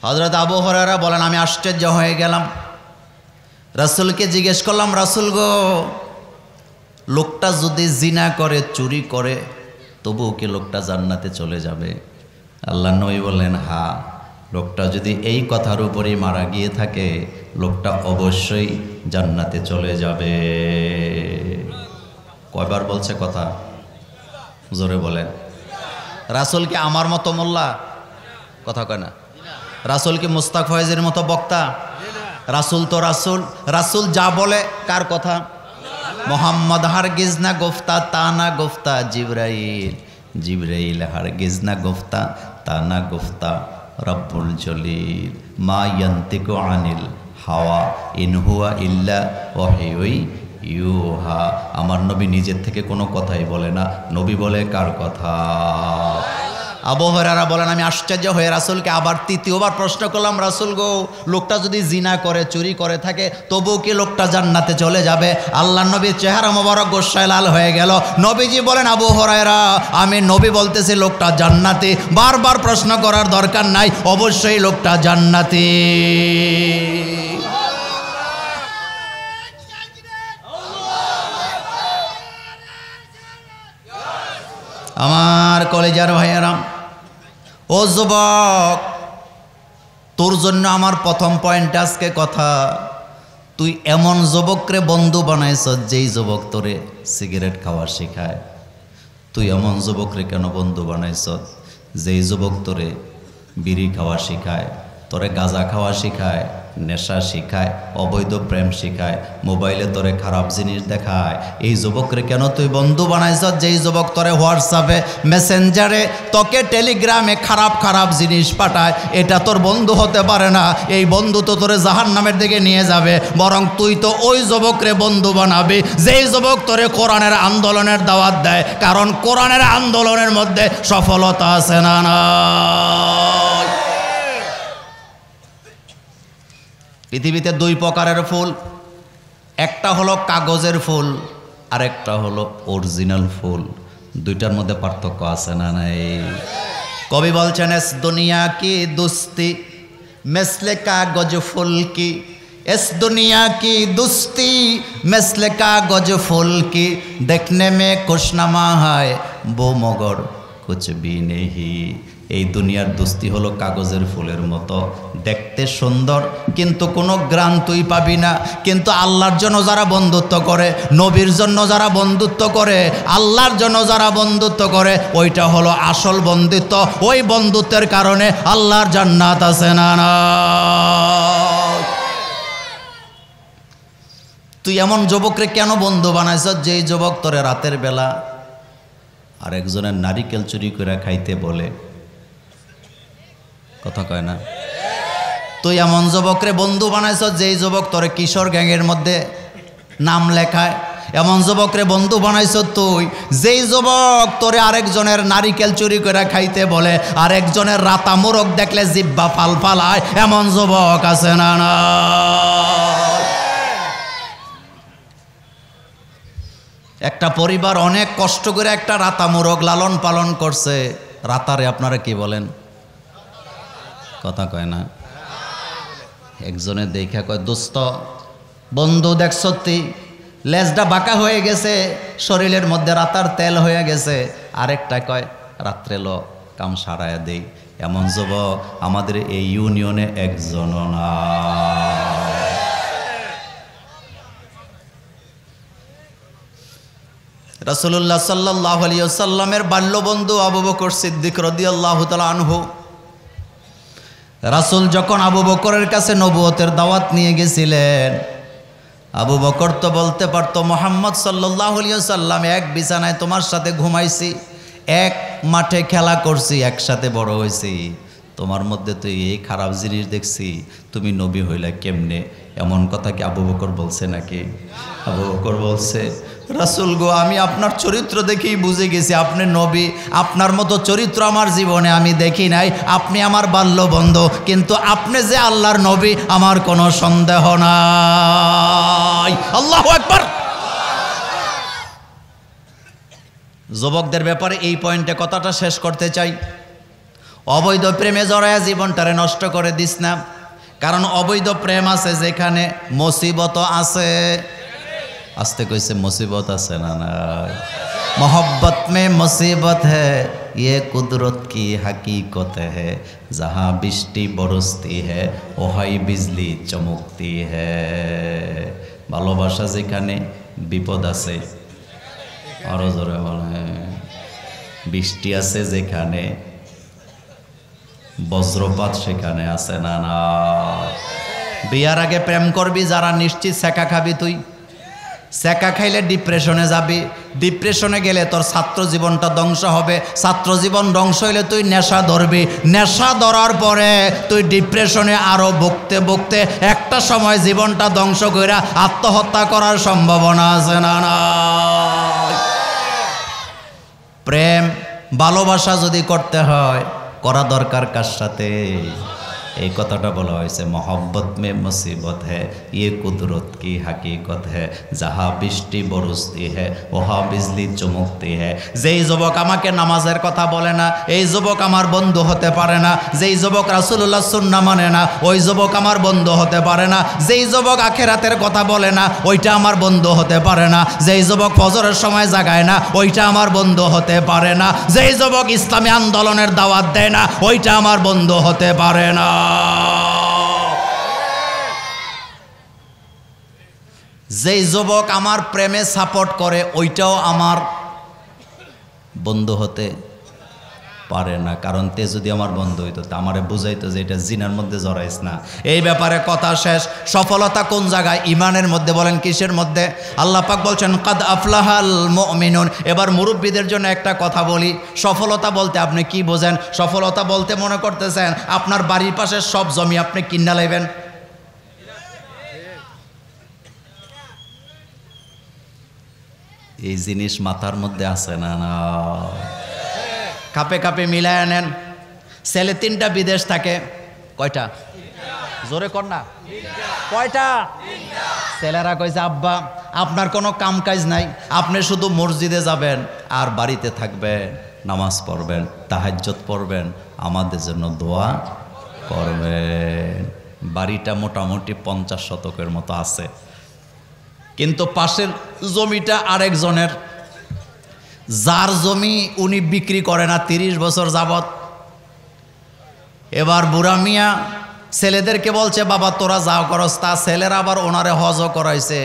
হযরত আবু হুরায়রা বলেন, আমি আশ্চর্য হয়ে গেলাম, রাসূলকে জিজ্ঞেস করলাম, রাসূল গো, লোকটা যদি জিনা করে, চুরি করে, তবুও কি লোকটা জান্নাতে চলে যাবে? আল্লাহর নবী বললেন, হ্যাঁ, লোকটা যদি এই কথার উপরেই মারা গিয়ে থাকে, লোকটা অবশ্যই জান্নাতে চলে যাবে। কয়বার বলছে কথা? জোরে বলেন। রাসূল কি আমার মতো মোল্লা? কথা কয় না। রাসূল কি মুস্তাক ফয়েজের মতো বক্তা? রাসূল তো রাসূল, রাসূল যা বলে কার কথা? মোহাম্মদ হারগিজ না গুফতা, তা না গুফতা জিবরাইল, জিবরাইল হারগিজ না গুফতা, তা না গুফতা রব্বুল জলিল, মা ইয়ান্তিকু আনিল হাওয়া ইন হুয়া ইল্লা ওয়াহিয়ুই ইউহা। আমার নবী নিজের থেকে কোনো কথাই বলে না, নবী বলে কার কথা? আবু হুরায়রা বলেন, আমি আশ্চর্য হয়ে রাসূলকে আবার তৃতীয়বার প্রশ্ন করলাম, রাসূল গো, লোকটা যদি জিনা করে, চুরি করে থাকে, তবুও কি লোকটা জান্নাতে চলে যাবে? আল্লাহর নবীর চেহারা মোবারক গোস্সায় লাল হয়ে গেল। নবীজি বলেন, আবু হুরায়রা, আমি নবী বলতেছি লোকটা জান্নাতি, বারবার প্রশ্ন করার দরকার নাই, অবশ্যই লোকটা জান্নাতি। আমার কলেজার ভাইয়েরা, ও যুবক, তোর জন্য আমার প্রথম পয়েন্ট আজকে কথা, তুই এমন যুবকরে বন্ধু বানাইছ যেই যুবক তোরে সিগারেট খাওয়া শেখায়। তুই এমন যুবকরে কেন বন্ধু বানাইছ যেই যুবক তোরে বিড়ি খাওয়া শেখায়, তোরে গাঁজা খাওয়া শেখায়, নেশা শেখায়, অবৈধ প্রেম শেখায়, মোবাইলে তোরে খারাপ জিনিস দেখায়। এই যুবকরে কেন তুই বন্ধু বানাইছ যেই যুবক তোরে হোয়াটসঅ্যাপে, মেসেঞ্জারে, তোকে টেলিগ্রামে খারাপ খারাপ জিনিস পাঠায়? এটা তোর বন্ধু হতে পারে না। এই বন্ধু তো তোরে জাহান্নামের দিকে নিয়ে যাবে। বরং তুই তো ওই যুবকরে বন্ধু বানাবি যেই যুবক তোরে কোরআনের আন্দোলনের দাওয়াত দেয়। কারণ কোরআনের আন্দোলনের মধ্যে সফলতা আছে না না? পৃথিবীতে দুই প্রকারের ফুল, একটা হলো কাগজের ফুল, আর একটা হলো অরিজিনাল ফুল। দুইটার মধ্যে পার্থক্য আছে না নাই? কবি বলছেন, এস দুনিয়া কি দুস্তি মেসলে কাগজ ফুল কি, এস দুনিয়া কি দুস্তি মেসলে কাগজ ফুল কি, দেখনে মে খুশনামা হয় বো মগর কুছ ভি নেহি। এই দুনিয়ার দুস্তি হলো কাগজের ফুলের মতো, দেখতে সুন্দর কিন্তু কোনো গ্রান তুই পাবি না। কিন্তু আল্লাহর জন্য যারা বন্ধুত্ব করে, নবীর জন্য যারা বন্ধুত্ব করে, আল্লাহর জন্য যারা বন্ধুত্ব করে, ওইটা হলো আসল বন্ধুত্ব। ওই বন্ধুত্বের কারণে আল্লাহর জান্নাত আছে না না? তুই এমন যুবকরে কেন বন্ধু বানাইছ যেই যুবক তোরে রাতের বেলা আরেকজনের নারিকেল চুরি করে খাইতে বলে? কথা কয় না? তুই এমন যুবকরে বন্ধু বানাইছ যেই যুবক তোরে কিশোর গ্যাংয়ের মধ্যে নাম লেখায়? এমন যুবকরে বন্ধু বানাইছ তুই যেই যুবক তোরে আরেকজনের নারিকেল চুরি করে খাইতে বলে, আরেকজনের রাতা মোরগ দেখলে জিব্বা ফাল ফালায়? এমন যুবক আছে না না? একটা পরিবার অনেক কষ্ট করে একটা রাতা মোরগ লালন পালন করছে। রাতারে আপনারা কি বলেন? কথা কয় না? একজনে দেখা কয়, দোস্ত বন্ধু দেখছ তুই লেজটা বাঁকা হয়ে গেছে, শরীরের মধ্যে রাতার তেল হয়ে গেছে। আরেকটা কয়, রাত্রে লো কাম সারায়া দেই। এমন যুবক আমাদের এই ইউনিয়নে একজনও না। রাসূলুল্লাহ সাল্লাল্লাহু আলাইহি ওয়াসাল্লামের বাল্যবন্ধু আবু বকর সিদ্দিক রাদিয়াল্লাহু তাআলা আনহু, রাসূল যখন আবু বকরের কাছে নবুয়তের দাওয়াত নিয়ে গেছিলেন, আবু বকর তো বলতে পারতো, মুহাম্মদ সাল্লাল্লাহু আলাইহি ওয়াসাল্লাম, এক বিছানায় তোমার সাথে ঘুমাইছি, এক মাঠে খেলা করছি, একসাথে বড় হয়েছি, তোমার মধ্যে তো এই খারাপ জিনিস দেখছি, তুমি নবী হইলা কেমনে? এমন কথা কি আবু বকর বলছে নাকি? আবু বকর বলছে, রাসূল গো, আমি আপনার চরিত্র দেখেই বুঝে গেছি আপনি নবী। আপনার মতো চরিত্র আমার জীবনে আমি দেখি নাই। আপনি আমার বাল্য বন্ধু, কিন্তু আপনি যে আল্লাহর নবী আমার কোনো সন্দেহ নাই। আল্লাহু আকবার। যুবকদের ব্যাপারে এই পয়েন্টে কথাটা শেষ করতে চাই। অবৈধ প্রেমে জড়ায়া জীবনটারে নষ্ট করে দিস না, কারণ অবৈধ প্রেম আছে যেখানে মুসিবত আছে। আস্তে কইছে মুসিবত আছে না নাই? मोहब्बत में मुसीबत है ये कुदरत की हकीकत है, जहाँ बिजली बरसती है वही बिजली चमकती है। ভালোবাসা যেখানে বিপদ আছে, আরো জোরে বলে, বৃষ্টি আছে যেখানে বজ্রপাত সেখানে আছে না না? বিয়ার আগে প্রেম করবি যারা, নিশ্চিত সেকা খাবি তুই। সেকা খাইলে ডিপ্রেশনে যাবি, ডিপ্রেশনে গেলে তোর ছাত্র জীবনটা ধ্বংস হবে, ছাত্র জীবন ধ্বংস হইলে তুই নেশা ধরবি, নেশা ধরার পরে তুই ডিপ্রেশনে আরো ভুগতে ভুগতে একটা সময় জীবনটা ধ্বংস কইরা আত্মহত্যা করার সম্ভাবনা আছে না না? প্রেম ভালোবাসা যদি করতে হয়, করা দরকার কার সাথে? এই কথাটা বলা হয়েছে, मोहब्बत में मुसीबत है ये कुदरत की हकीकत है, जहाँ বৃষ্টি বরসती है वहाँ बिजली चमकती है। যেই যুবক আমাকে নামাজের কথা বলে না, এই যুবক আমার বন্ধু হতে পারে না। যেই যুবক রাসূলুল্লাহ সুন্নাহ মানে না, ওই যুবক আমার বন্ধু হতে পারে না। যেই যুবক আখিরাতের কথা বলে না, ওইটা আমার বন্ধু হতে পারে না। যেই যুবক ফজরের সময় জাগায় না, ওইটা আমার বন্ধু হতে পারে না। যেই যুবক ইসলামী আন্দোলনের দাওয়াত দেয় না, ওইটা আমার বন্ধু হতে পারে না। যেই যুবক আমার প্রেমে সাপোর্ট করে, ওইটাও আমার বন্ধু হতে পারে না। কারণ তে যদি আমার বন্ধু হইতো, তা আমারে বুঝাইতো যে এটা জিনার মধ্যে জড়াইস না। এই ব্যাপারে কথা শেষ। সফলতা কোন জায়গায়? ইমানের মধ্যে। বলেন কিসের মধ্যে? আল্লাহ পাক বলছেন কাদ আফলাহাল মুমিনুন। এবার মুরব্বীদের জন্য একটা কথা বলি, সফলতা বলতে আপনি কি বোঝেন? সফলতা বলতে মনে করতেছেন আপনার বাড়ির পাশের সব জমি আপনি কিনা লাইবেন? এই জিনিস মাথার মধ্যে আছে না না? কাপে কাপে মিলায় নেন। ছেলে 3টা বিদেশ থাকে। কয়টা? জোরে কর না। কয়টা? ছেলেরা কইছে আব্বা আপনার কোনো কাম কাজ নাই, আপনি শুধু মসজিদে যাবেন আর বাড়িতে থাকবেন, নামাজ পড়বেন, তাহাজ্জুদ পড়বেন, আমাদের জন্য দোয়া করবেন। বাড়িটা মোটামুটি 50 শতকের মতো আছে, কিন্তু পাশের জমিটা আরেকজনের, যার জমি উনি বিক্রি করে না 30 বছর যাবত। এবার বুড়া মিয়া ছেলেদেরকে বলছে বাবা তোরা যাও করস। তা ছেলেরা আবার ওনারে হজও করাইছে।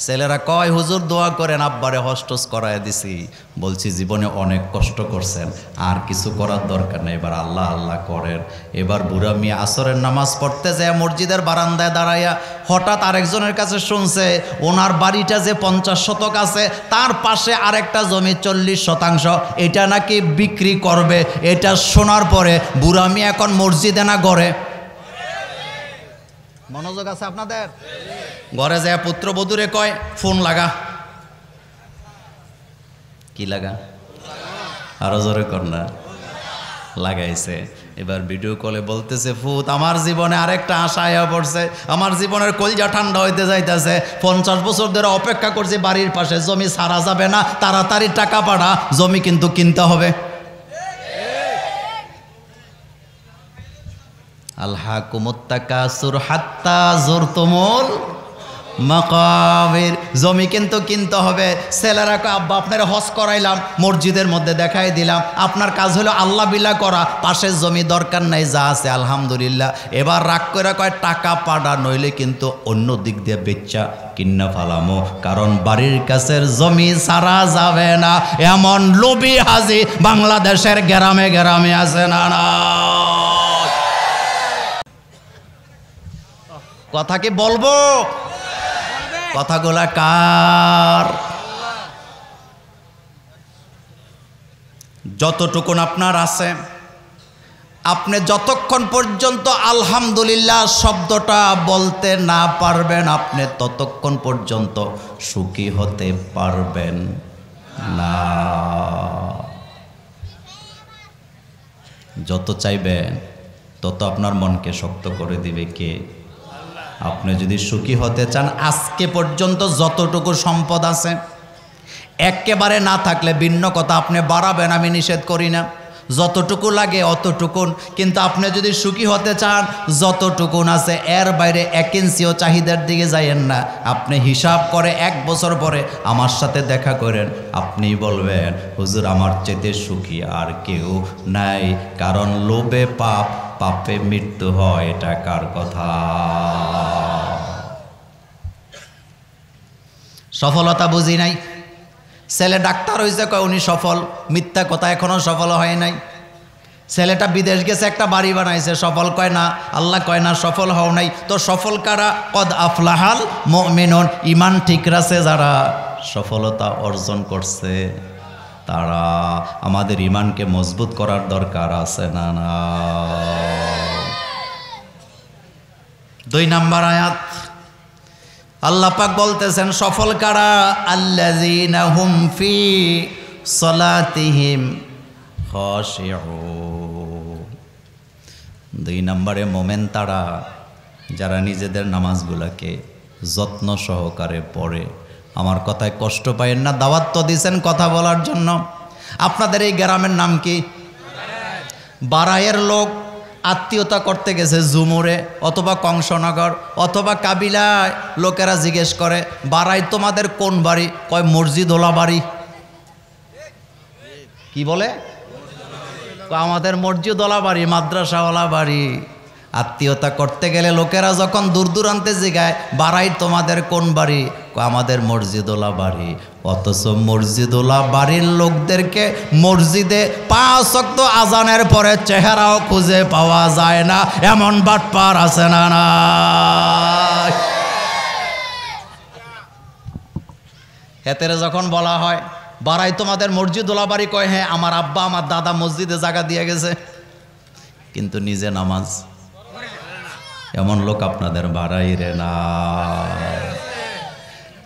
ছেলেরা কয় হুজুর দোয়া করেন, আব্বারে হজ টজ করাই দিছি। বলছি জীবনে অনেক কষ্ট করছেন, আর কিছু করার দরকার নেই, এবার আল্লাহ আল্লাহ করেন। এবার বুড়া মিয়া আসরের নামাজ পড়তে যায় মসজিদের বারান্দায় দাঁড়াইয়া হঠাৎ আরেকজনের কাছে শুনছে ওনার বাড়িটা যে 50 শতক আছে, তার পাশে আরেকটা জমি 40 শতাংশ, এটা নাকি বিক্রি করবে। এটা শোনার পরে বুড়া মিয়া এখন মসজিদে না ঘরে? মনোযোগ আছে আপনাদের? ঘরে যায় পুত্রবধূরে কয় ফোন লাগা। কি লাগা? আরো জোরে কর না। লাগাইছে। এবার ভিডিও কলে বলতেছে ফুত আমার জীবনে আরেকটা আশা আয়া পড়ছে, আমার জীবনের কলজা ঠান্ডা হইতে যাইতেছে। 50 বছর ধরে অপেক্ষা করছি, বাড়ির পাশে জমি ছাড়া যাবে না, তাড়াতাড়ি টাকা পাঠা, জমি কিন্তু কিনতে হবে। আলহাকুমুত তাকাসুর হাত্তা যুরতুমুল মাকাবির। জমি কিন্তু কিনতে হবে। ছেলেরা কয় আব্বা আপনারা হজ করাইলাম, মসজিদের মধ্যে দেখাই দিলাম, আপনার কাজ হলো আল্লাহ বিল্লাহ করা, পাশের জমি দরকার নাই, যা আছে আলহামদুলিল্লাহ। এবার রাগ করে কয় টাকা পাড়া নইলে কিন্তু অন্য দিক দিয়ে বেচা কিন্না ফালামো, কারণ বাড়ির কাছের জমি ছাড়া যাবে না। এমন লোভী হাজি বাংলাদেশের গ্রামে গ্রামে আছে না না? কথা কি বলবো? কথাগুলা কার? যতটুকুন আপনার আছে আপনি যতক্ষণ পর্যন্ত আলহামদুলিল্লাহ শব্দটা বলতে না পারবেন, আপনি ততক্ষণ পর্যন্ত সুখী হতে পারবেন না। যত চাইবেন তত আপনার মনকে শক্ত করে দিবে কে? আপনি যদি সুখী হতে চান, আজকে পর্যন্ত যতটুকু সম্পদ আছে, একেবারে না থাকলে ভিন্ন কথা, আপনি বাড়াবেন, আমি নিষেধ করি না, যতটুকু লাগে অতটুকুন। কিন্তু আপনি যদি সুখী হতে চান, যতটুকুন আছে এর বাইরে 1 ইঞ্চিও চাহিদার দিকে যাইয়েন না। আপনি হিসাব করে 1 বছর পরে আমার সাথে দেখা করেন, আপনি বলবেন হুজুর আমার চেয়ে সুখী আর কেউ নাই। কারণ লোভে পাপ, পাপে মৃত্যু হয়, এটা কার কথা? সফলতা বুঝি নাই। ছেলে ডাক্তার হয়েছে, কয় উনি সফল, মিথ্যা কথা, এখনো সফল হয় নাই। ছেলেটা বিদেশ গেছে, একটা বাড়ি বানাইছে, সফল কয় না, আল্লাহ কয় না সফল হও নাই। তো সফল কারা? কদ আফলাহাল মুমিনুন, ঈমান ঠিক রাখছে যারা সফলতা অর্জন করছে তারা। আমাদের ঈমানকে মজবুত করার দরকার আছে না? না। 2 নম্বর আয়াত আল্লাহ পাক বলতেছেন সফল কারা? আল্লাযীনা হুম ফি সলাতিহিম খাশিউন। 2 নম্বরে মোমেন তারা যারা নিজেদের নামাজগুলোকে যত্ন সহকারে পড়ে। আমার কথায় কষ্ট পায়েন না, দাওয়াত তো দিয়েছেন কথা বলার জন্য। আপনাদের এই গ্রামের নাম কি? বারাইয়ের লোক আত্মীয়তা করতে গেছে জুমুরে অথবা কংসনগর অথবা কাবিলায়, লোকেরা জিজ্ঞেস করে বারাই তোমাদের কোন বাড়ি? কয় মসজিদওয়ালা বাড়ি। কি বলে? আমাদের মসজিদওয়ালা বাড়ি, মাদ্রাসাওয়ালা বাড়ি। আত্মীয়তা করতে গেলে লোকেরা যখন দূর দূরান্তে জিগায় বারাই তোমাদের কোন বাড়ি? আমাদের মসজিদওয়ালা বাড়ি। অথচ মসজিদওয়ালা বাড়ির লোকদেরকে মসজিদে 5 ওয়াক্ত আজানের পরে চেহারাও খুঁজে পাওয়া যায় না, এমন বাটপার আছে না? না। হেতেরে যখন বলা হয় বারাই তোমাদের মসজিদওয়ালা বাড়ি, কয় হ্যাঁ আমার আব্বা আমার দাদা মসজিদে জায়গা দিয়ে গেছে, কিন্তু নিজে নামাজ। এমন লোক আপনাদের বাড়াই রে না।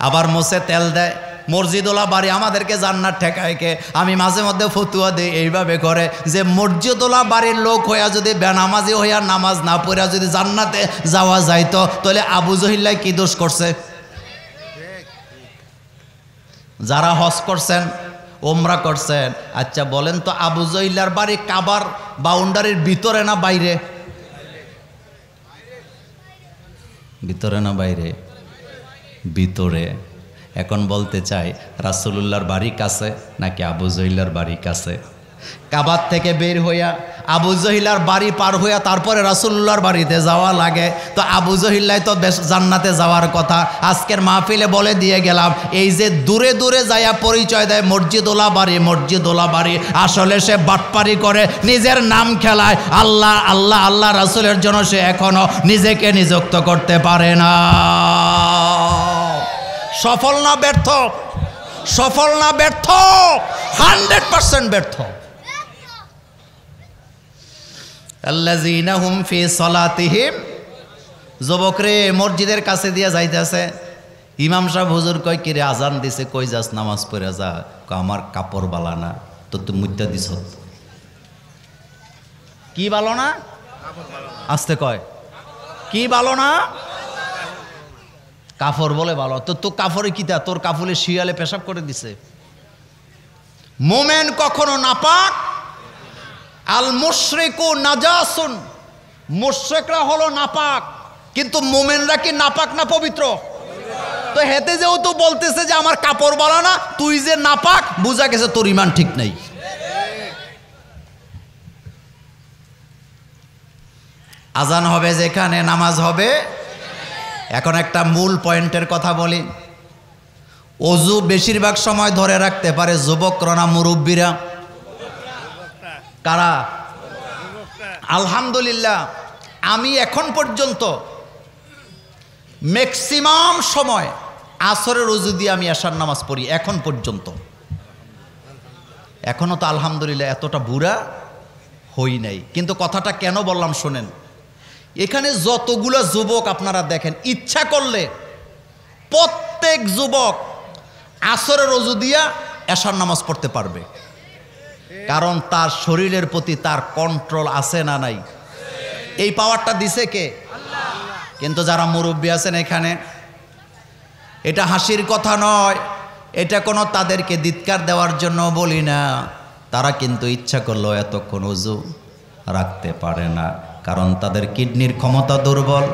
আবার মোছে তেল দেয়, মসজিদওয়ালা বাড়ি আমাদেরকে জান্নাত ঠেকায় কে? আমি মাঝে মধ্যে ফতুয়া দিই এইভাবে করে যে মসজিদওয়ালা বাড়ির লোক হইয়া যদি বেনামাজি হইয়া নামাজ না পড়িয়া যদি জান্নাতে যাওয়া যাইতো, তাহলে আবু জহিল্লাই কি দোষ করছে? যারা হজ করছেন, ওমরা করছেন, আচ্ছা বলেন তো আবু জহিল্লার বাড়ি কাবার বাউন্ডারির ভিতরে না বাইরে? ভিতরে না বাইরে? ভিতরে। এখন বলতে চাই রাসূলুল্লাহর বাড়ি কাছে নাকি আবু জহিলার বাড়ি কাছে? কাবার থেকে বের হইয়া আবু জহিলার বাড়ি পার হইয়া তারপরে রাসূলুল্লাহর বাড়িতে যাওয়া লাগে। তো আবু জহিল্লাই তো বেশ জান্নাতে যাওয়ার কথা। আজকের মাহফিলে বলে দিয়ে গেলাম, এই যে দূরে দূরে যাইয়া পরিচয় দেয় মসজিদওয়ালা বাড়ি, মসজিদওয়ালা বাড়ি, আসলে সে বাটপারি করে, নিজের নাম খেলায়। আল্লাহ আল্লাহ আল্লাহ রাসূলের জন্য সে এখনো নিজেকে নিযুক্ত করতে পারে না। সফল না ব্যর্থ? সফল না ব্যর্থ? 100% ব্যর্থ। আল্লাযীনা হুম ফি সলাতিহিম। যুবকরে মসজিদের কাছে দিয়ে যাইতেছে, ইমাম সাহেব হুজুর কয় কি রে আজান দিছে, কই যাস? নামাজ পড়ে যা। আমার কাপড় বালা না, তো তুই মুদ্দা দিছ। কি ভালো না? আসতে কয় কি ভালো না? কাফর বলে ভালো। তো তোর কাফরে কিতা? তোর কাফলে শিয়ালে পেশাব করে দিছে। মোমেন কখনো নাপাক। আল মুশরিকু নাজাসুন, মুশরিকরা হলো নাপাক, কিন্তু মোমেনরা কি নাপাক না পবিত্র? তো হেতে যেও তো বলতেছে যে আমার কাপড় বালা না, তুই যে নাপাক, বুঝা গেছে তোর ঈমান ঠিক নাই। আজান হবে যেখানে, নামাজ হবে। এখন একটা মূল পয়েন্টের কথা বলি। ওযু বেশিরভাগ সময় ধরে রাখতে পারে যুবকরা না মুরব্বীরা? কারা? আলহামদুলিল্লাহ, আমি এখন পর্যন্ত ম্যাক্সিমাম সময় আসরের ওযু দিয়ে আমি এশার নামাজ পড়ি এখন পর্যন্ত। এখনো তো আলহামদুলিল্লাহ এতটা বুড়া হই নাই। কিন্তু কথাটা কেন বললাম শোনেন, এখানে যতগুলো যুবক আপনারা দেখেন, ইচ্ছা করলে প্রত্যেক যুবক আসরের ওযু দিয়া এশার নামাজ পড়তে পারবে, কারণ তার শরীরের প্রতি তার কন্ট্রোল আছে না নাই? এই পাওয়ারটা দিছে কে? কিন্তু যারা মুরব্বী আছেন এখানে, এটা হাসির কথা নয়, এটা কোনো তাদেরকে ধিক্কার দেওয়ার জন্য বলি না, তারা কিন্তু ইচ্ছা করলেও এতক্ষণ ওযু রাখতে পারে না, কারণ তাদের কিডনির ক্ষমতা দুর্বল,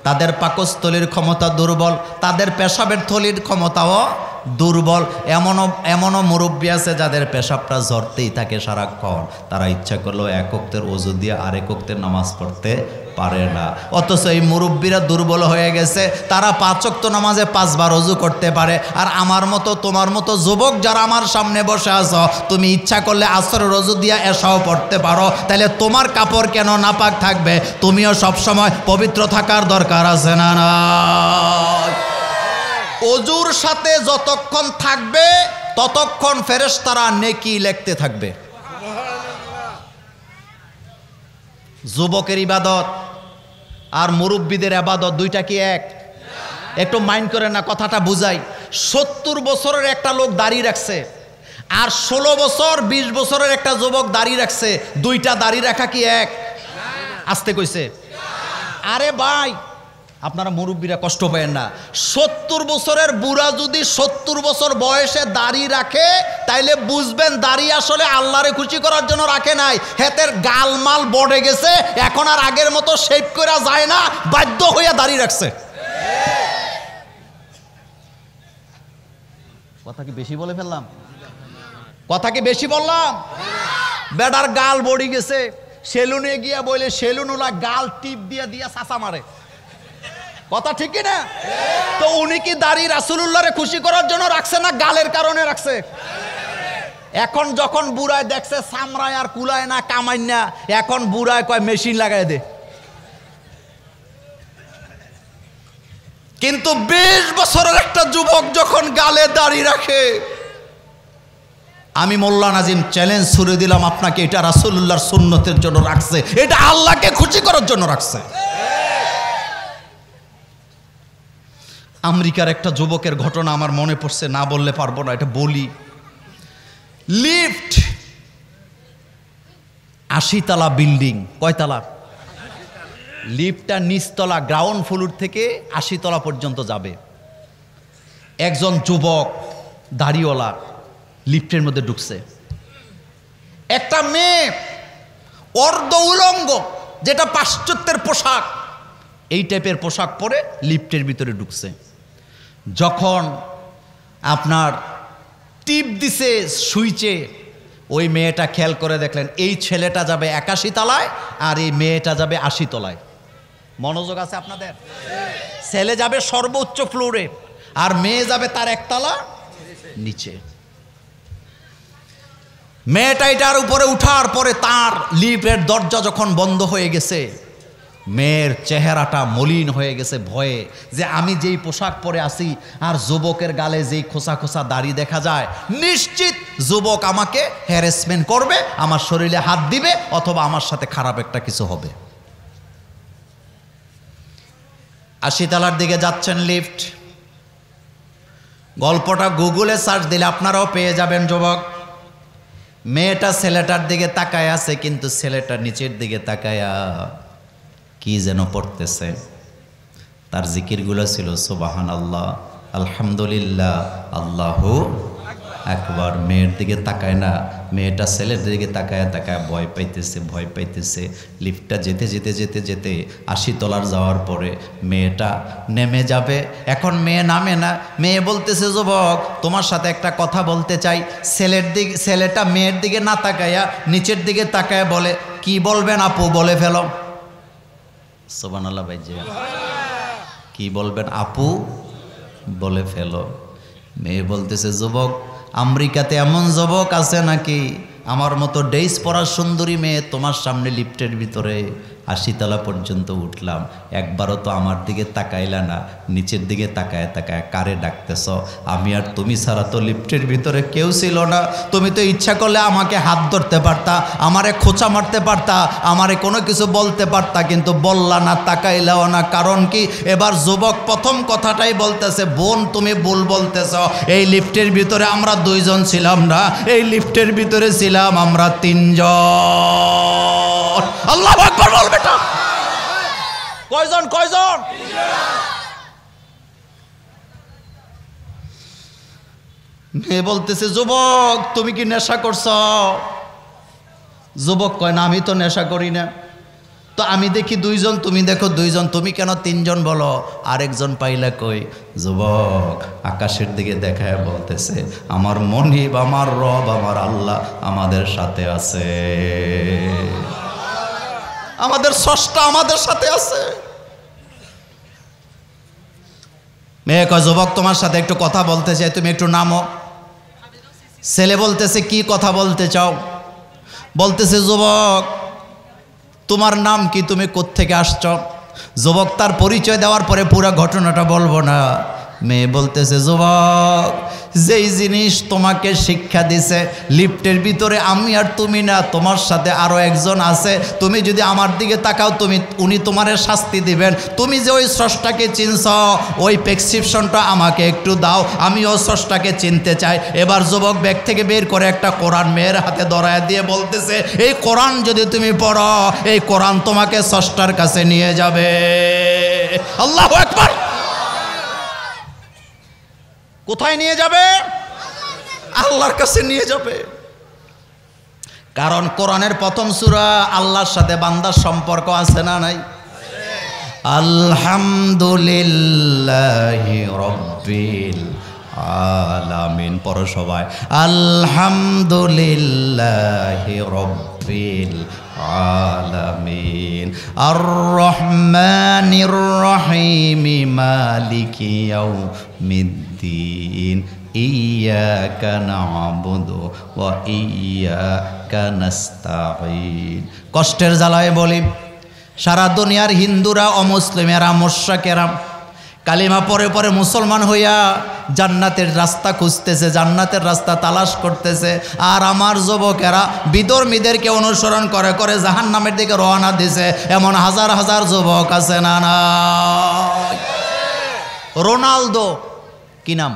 তাদের পাকস্থলীর ক্ষমতা দুর্বল, তাদের পেশাবের থলির ক্ষমতাও দুর্বল। এমনও মুরব্বী আছে যাদের পেশাবটা ঝরতেই থাকে সারাক্ষণ, তারা ইচ্ছা করলেও এক ওয়াক্তের ওযু দিয়ে আরেক ওয়াক্তের নামাজ পড়তে পারে না। অথচ এই মুরব্বীরা দুর্বল হয়ে গেছে, তারা 5 ওয়াক্ত নামাজে 5 বার ওযু করতে পারে। আর আমার মতো, তোমার মতো যুবক যারা আমার সামনে বসে আছো, তুমি ইচ্ছা করলে আসরের ওযু দিয়ে এশাও পড়তে পারো, তাহলে তোমার কাপড় কেন নাপাক থাকবে? তুমিও সবসময় পবিত্র থাকার দরকার আছে না না? ওযুর সাথে যতক্ষণ থাকবে ততক্ষণ ফেরেশতারা নেকি লিখতে থাকবে। যুবকের ইবাদত আর মুরব্বীদের ইবাদত দুইটা কি এক? একটু মাইন্ড করেন না, কথাটা বুঝাই। 70 বছরের একটা লোক দাড়ি রাখছে, আর 16 বছর 20 বছরের একটা যুবক দাড়ি রাখছে, দুইটা দাড়ি রাখা কি এক? আসতে কইছে। আরে ভাই, আপনারা মুরব্বীরা কষ্ট পেয়েন না। 70 বছরের বুড়া যদি 70 বছর বয়সে দাড়ি রাখে, তাইলে বুঝবেন দাড়ি আসলে আল্লাহরে খুশি করার জন্য রাখে নাই। হেতের গালমাল বড়ে গেছে, এখন আর আগের মতো শেভ করা যায় না, বাধ্য হইয়া দাড়ি রাখছে। কথা কি বেশি বলে ফেললাম? কথা কি বেশি বললাম? বেটার গাল বড়ি গেছে, সেলুনে গিয়া বলে সেলুনওয়ালা গাল টিপ দিয়া দিয়া চাচা মারে। কথা ঠিক কি না? তো উনি কি দাড়ি রাসূলুল্লাহরে খুশি করার জন্য রাখছে না গালের কারণে রাখছে? এখন যখন বুড়ায় দেখছে সামরায় আর কুলায় না, কামাই না, এখন বুড়ায় কয় মেশিন লাগাই দে। কিন্তু 20 বছরের একটা যুবক যখন গালে দাড়ি রাখে, আমি মোল্লা নাজিম চ্যালেঞ্জ ছুড়ে দিলাম আপনাকে, এটা রাসূলুল্লাহর সুন্নতের জন্য রাখছে, এটা আল্লাহকে খুশি করার জন্য রাখছে। আমেরিকার একটা যুবকের ঘটনা আমার মনে পড়ছে, না বললে পারবো না, এটা বলি। লিফট 80 তলা বিল্ডিং, কয়তলা? লিফটটা নিচতলা গ্রাউন্ড ফ্লোর থেকে 80 তলা পর্যন্ত যাবে। একজন যুবক দাড়িওয়ালা লিফটের মধ্যে ঢুকছে, একটা মেয়ে অর্ধ উলঙ্গ, যেটা পাশ্চাত্যের পোশাক, এই টাইপের পোশাক পরে লিফটের ভিতরে ঢুকছে। যখন আপনার টিপ দিছে সুইচে, ওই মেয়েটা খেয়াল করে দেখলেন এই ছেলেটা যাবে 81 তলায় আর এই মেয়েটা যাবে 80 তলায়। মনোযোগ আছে আপনাদের? ছেলে যাবে সর্বোচ্চ ফ্লোরে আর মেয়ে যাবে তার একতলা নিচে। মেয়েটা এটার উপরে উঠার পরে তার লিফটের দরজা যখন বন্ধ হয়ে গেছে, মেয়ের চেহারাটা মলিন হয়ে গেছে ভয়ে, যে আমি যেই পোশাক পরে আসি আর যুবকের গালে যেই খোসা খোসা দাড়ি দেখা যায়, নিশ্চিত যুবক আমাকে হ্যারাসমেন্ট করবে, আমার শরীরে হাত দিবে, অথবা আমার সাথে খারাপ একটা কিছু হবে। 80 তলার দিকে যাচ্ছেন লিফট। গল্পটা গুগলে সার্চ দিলে আপনারাও পেয়ে যাবেন। যুবক মেয়েটা ছেলেটার দিকে তাকায় আছে, কিন্তু ছেলেটা নিচের দিকে তাকায়া কি যেন পড়তেছে। তার জিকিরগুলো ছিল সুবহানাল্লাহ, আলহামদুলিল্লাহ, আল্লাহু আকবার। মেয়ের দিকে তাকায় না, মেয়েটা ছেলের দিকে তাকায় তাকায় ভয় পাইতেছে। লিফটটা যেতে যেতে যেতে যেতে 80 তলার যাওয়ার পরে মেয়েটা নেমে যাবে। এখন মেয়ে নামে না, মেয়ে বলতেছে যুবক তোমার সাথে একটা কথা বলতে চাই। ছেলেটা মেয়ের দিকে না তাকায়া নিচের দিকে তাকায় বলে, কি বলবেন আপু, বলে ফেলো। সুবহানাল্লাহ ভাই, যে কি বলবেন আপু, বলে ফেলো। মেয়ে বলতেছে যুবক আমেরিকাতে এমন যুবক আছে নাকি আমার মতো ড্রেস পরা সুন্দরী মেয়ে তোমার সামনে লিফটের ভিতরে 80 তলা পর্যন্ত উঠলাম, একবারও তো আমার দিকে তাকাইলা না, নিচের দিকে তাকায় তাকায় কারে ডাকতেছ? আমি আর তুমি ছাড়া তো লিফটের ভিতরে কেউ ছিল না। তুমি তো ইচ্ছা করলে আমাকে হাত ধরতে পারতা, আমারে খোঁচা মারতে পারতা, আমারে কোনো কিছু বলতে পারতা, কিন্তু বললা না, তাকাইলাও না। কারণ কি? এবার যুবক প্রথম কথাটাই বলতেছে, বোন তুমি ভুল বলতেছ, এই লিফটের ভিতরে আমরা 2 জন ছিলাম না, এই লিফটের ভিতরে ছিলাম আমরা 3 জন। আল্লাহু আকবার বল বেটা। কয়জন? কয়জন? মেয়ে বলতেছে, যুবক তুমি কি নেশা করছ? যুবক কয় না, আমি তো নেশা করি না। তো আমি দেখি 2 জন, তুমি দেখো 2 জন, তুমি কেন 3 জন বলো? আরেকজন পাইলা কই? যুবক আকাশের দিকে দেখায় বলতেছে, আমার মনিব, আমার রব, আমার আল্লাহ আমাদের সাথে আছে, আমাদের স্রষ্টা আমাদের সাথে আছে। মেয়ে কয়, যুবক তোমার সাথে একটু কথা বলতে চাই, তুমি একটু নামো। ছেলে বলতেছে, কি কথা বলতে চাও? বলতেছে, যুবক তোমার নাম কি, তুমি কোত্থেকে আসছো? যুবক তার পরিচয় দেওয়ার পরে পুরো ঘটনাটা বলবো না। মেয়ে বলতেছে, যুবক যেই জিনিস তোমাকে শিক্ষা দিছে, লিফটের ভিতরে আমি আর তুমি না, তোমার সাথে আরো একজন আছে, তুমি যদি আমার দিকে তাকাও উনি তোমারে শাস্তি দিবেন। তুমি যে ওই স্রষ্টাকে চিনছ, ওই প্রেসক্রিপশনটা আমাকে একটু দাও, আমি ওই স্রষ্টাকে চিনতে চাই। এবার যুবক ব্যাগ থেকে বের করে একটা কোরআন মেয়ের হাতে ধরায় দিয়ে বলতেছে, এই কোরআন যদি তুমি পড়ো, এই কোরআন তোমাকে স্রষ্টার কাছে নিয়ে যাবে। আল্লাহু আকবার। কোথায় নিয়ে যাবে? আল্লাহর কাছে নিয়ে যাবে। কারণ কোরআনের প্রথম সূরা আল্লাহর সাথে বান্দার সম্পর্ক আছে না নাই? আলহামদুলিল্লাহি রাব্বিল আলামিন। পড়ো সবাই, আলহামদুলিল্লাহি রাব্বিল আলামিন, আর রহমানির রহিম, মালিকি ইয়াউমিদ্দিন, ইয়্যাকা না'বুদু ওয়া ইয়্যাকা নাস্তাঈন। কষ্টের জ্বালায় বলি, সারা দুনিয়ার হিন্দুরা, অমুসলিমেরা, মুশরিকেরা কালিমা পরে পরে মুসলমান হইয়া জান্নাতের রাস্তা খুঁজতেছে, জান্নাতের রাস্তা তালাশ করতেছে। আর আমার যুবকেরা বিধর্মীদেরকে অনুসরণ করে করে জাহান্নামের দিকে রওনা দিছে। এমন হাজার হাজার যুবক আছে না না? রোনালদো কি নাম?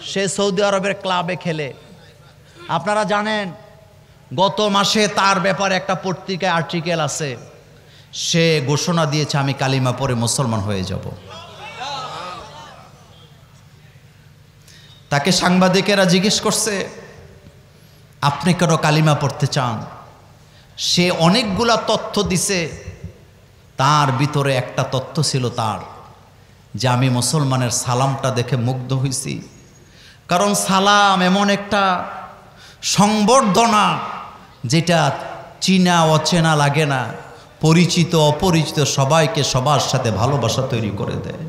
সে সৌদি আরবের ক্লাবে খেলে। আপনারা জানেন গত মাসে তার ব্যাপারে একটা পত্রিকায় আর্টিকেল আছে, সে ঘোষণা দিয়েছে আমি কালিমা পড়ে মুসলমান হয়ে যাব। তাকে সাংবাদিকেরা জিজ্ঞেস করছে, আপনি কেন কালিমা পড়তে চান? সে অনেকগুলা তথ্য দিছে, তার ভিতরে একটা তথ্য ছিল তার, যে আমি মুসলমানের সালামটা দেখে মুগ্ধ হয়েছি। কারণ সালাম এমন একটা সংবর্ধনা যেটা চিনা অচেনা লাগে না, পরিচিত অপরিচিত সবাইকে সবার সাথে ভালোবাসা তৈরি করে দেয়।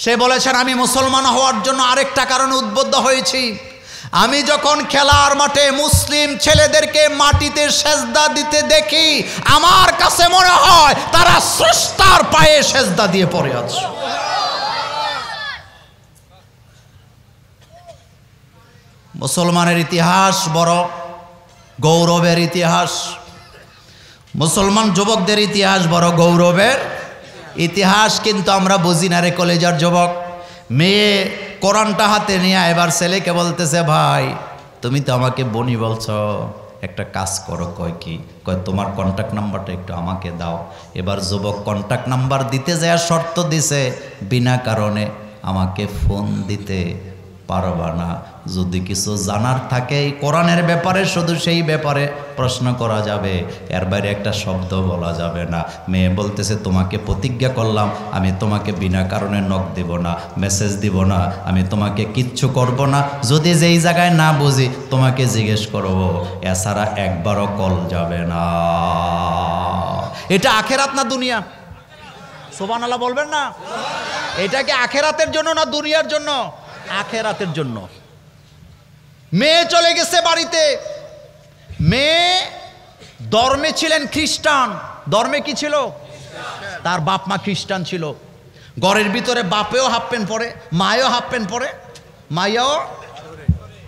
সে বলেছেন, আমি মুসলমান হওয়ার জন্য আরেকটা কারণে উদ্বুদ্ধ হয়েছি। আমি যখন খেলার মাঠে মুসলিম ছেলেদেরকে মাটিতে সেজদা দিতে দেখি, আমার কাছে মনে হয় তারা স্রষ্টার পায়ে সেজদা দিয়ে পড়ে আছে। মুসলমানের ইতিহাস বড় গৌরবের ইতিহাস। মুসলমান যুবকদের ইতিহাস বড় গৌরবের ইতিহাস, কিন্তু আমরা বুঝি না রে কলেজার যুবক। মেয়ে কোরআনটা হাতে নিয়ে এবার ছেলেকে বলতেছে, ভাই তুমি তো আমাকে বনি বলছ, একটা কাজ করো। কয় কি? কয় তোমার কন্ট্যাক্ট নাম্বারটা একটু আমাকে দাও। এবার যুবক কন্ট্যাক্ট নাম্বার দিতে যায় শর্ত দিছে, বিনা কারণে আমাকে ফোন দিতে পারবা না, যদি কিছু জানার থাকে এই কোরআনের ব্যাপারে শুধু সেই ব্যাপারে প্রশ্ন করা যাবে, এর বাইরে একটা শব্দ বলা যাবে না। মেয়ে বলতেছে, তোমাকে প্রতিজ্ঞা করলাম আমি তোমাকে বিনা কারণে নক দিব না, মেসেজ দিব না, আমি তোমাকে কিচ্ছু করব না, যদি যেই জায়গায় না বুঝি তোমাকে জিজ্ঞেস করব, এছাড়া একবারও কল যাবে না। এটা আখেরাত না দুনিয়া? সুবহানাল্লাহ বলবেন না? এটা কি আখেরাতের জন্য না দুনিয়ার জন্য? আখেরাতের জন্য। মেয়ে চলে গেছে বাড়িতে। মেয়ে ধর্মে ছিলেন খ্রিস্টান। ধর্মে কি ছিল? তার বাপ মা খ্রিস্টান ছিল। ঘরের ভিতরে বাপেও হাফ প্যান্ট পরে, মায়েও হাফ প্যান্ট পরে, মাইয়াও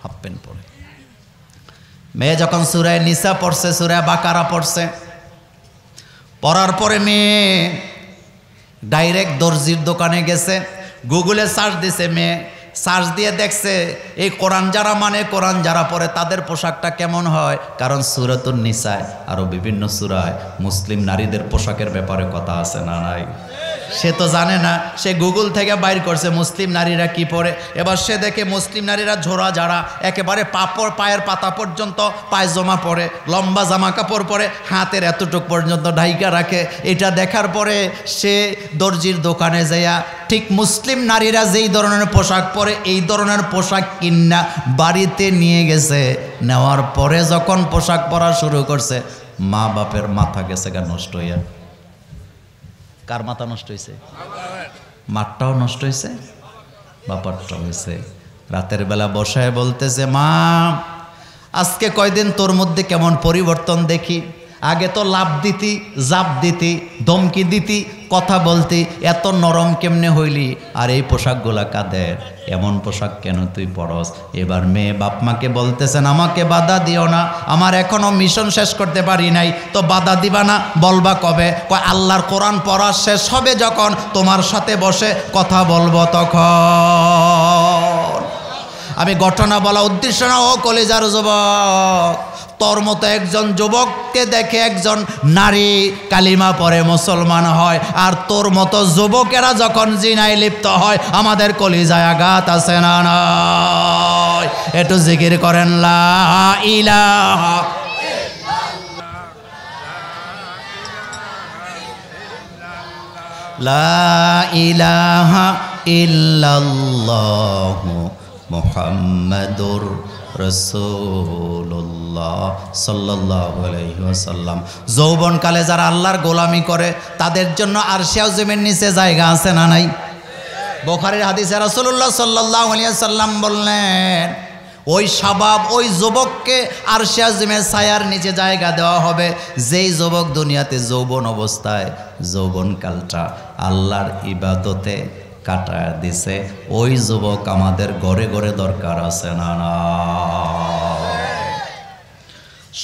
হাফ প্যান্ট পরে। মেয়ে যখন সূরা নিসা পড়ছে, সূরা বাকারা পড়ছে, পড়ার পরে মেয়ে ডাইরেক্ট দর্জির দোকানে গেছে, গুগলে সার্চ দিছে, মেয়ে সার্চ দিয়ে দেখছে এই কোরআন যারা মানে, কোরআন যারা পড়ে তাদের পোশাকটা কেমন হয়। কারণ সূরাতুন নিসায় আরও বিভিন্ন সূরায় মুসলিম নারীদের পোশাকের ব্যাপারে কথা আছে না নাই? সে তো জানে না, সে গুগল থেকে বাইর করছে মুসলিম নারীরা কি পরে। এবার সে দেখে মুসলিম নারীরা ঝোড়া যারা একেবারে পায়ের পাতা পর্যন্ত পায়জামা পরে, লম্বা জামা কাপড় পরে, হাতের এতটুক পর্যন্ত ঢাইকা রাখে। এটা দেখার পরে সে দর্জির দোকানে যাইয়া ঠিক মুসলিম নারীরা যেই ধরনের পোশাক পরে এই ধরনের পোশাক কিনা বাড়িতে নিয়ে গেছে। নেওয়ার পরে যখন পোশাক পরা শুরু করছে, মা বাপের মাথা গেছে গা নষ্ট হইয়া। কার মাথা নষ্ট হয়েছে? মাঠটাও নষ্ট হয়েছে, বাপারটাও হয়েছে। রাতের বেলা বসায় বলতেছে, মা আজকে কয়দিন তোর মধ্যে কেমন পরিবর্তন দেখি। আগে তো লাভ দিতি, জাপ দিতি, ধমকি দিতি, কথা বলতি, এত নরম কেমনে হইলি? আর এই পোশাকগুলা কাদের? এমন পোশাক কেন তুই পরস? এবার মেয়ে বাপ মাকে বলতেছেন, আমাকে বাধা দিও না, আমার এখনো মিশন শেষ করতে পারি নাই। তো বাধা দিবা না, বলবা কবে? কয় আল্লাহর কোরআন পড়া শেষ হবে যখন তোমার সাথে বসে কথা বলবো তখন। আমি ঘটনা বলা উদ্দেশ্য না, ও কলেজার যুবক, তোর মতো একজন যুবককে দেখে একজন নারী কালিমা পড়ে মুসলমান হয়, আর তোর মতো যুবকেরা যখন জিনায় লিপ্ত হয় আমাদের কলিজায় আঘাত আছে না নাই? একটু জিকির করেন লা ইলাহা লা ইলাহা ইল্লাল্লাহু মুহাম্মাদুর রাসূলুল্লাহ সাল্লাল্লাহু আলাইহি ওয়াসাল্লাম। যৌবনকালে যারা আল্লাহর গোলামি করে তাদের জন্য আরশে আযমের নিচে জায়গা আছে না নাই? বুখারীর হাদিসে রাসূলুল্লাহ সাল্লাল্লাহু আলাইহি ওয়াসাল্লাম বললেন, ওই শাবাব, ওই যুবককে আরশে আযমের ছায়ার নিচে জায়গা দেওয়া হবে যেই যুবক দুনিয়াতে যৌবন অবস্থায় যৌবনকালটা আল্লাহর ইবাদতে কাটায় দিছে। ওই যুবক আমাদের ঘরে ঘরে দরকার আছে না না?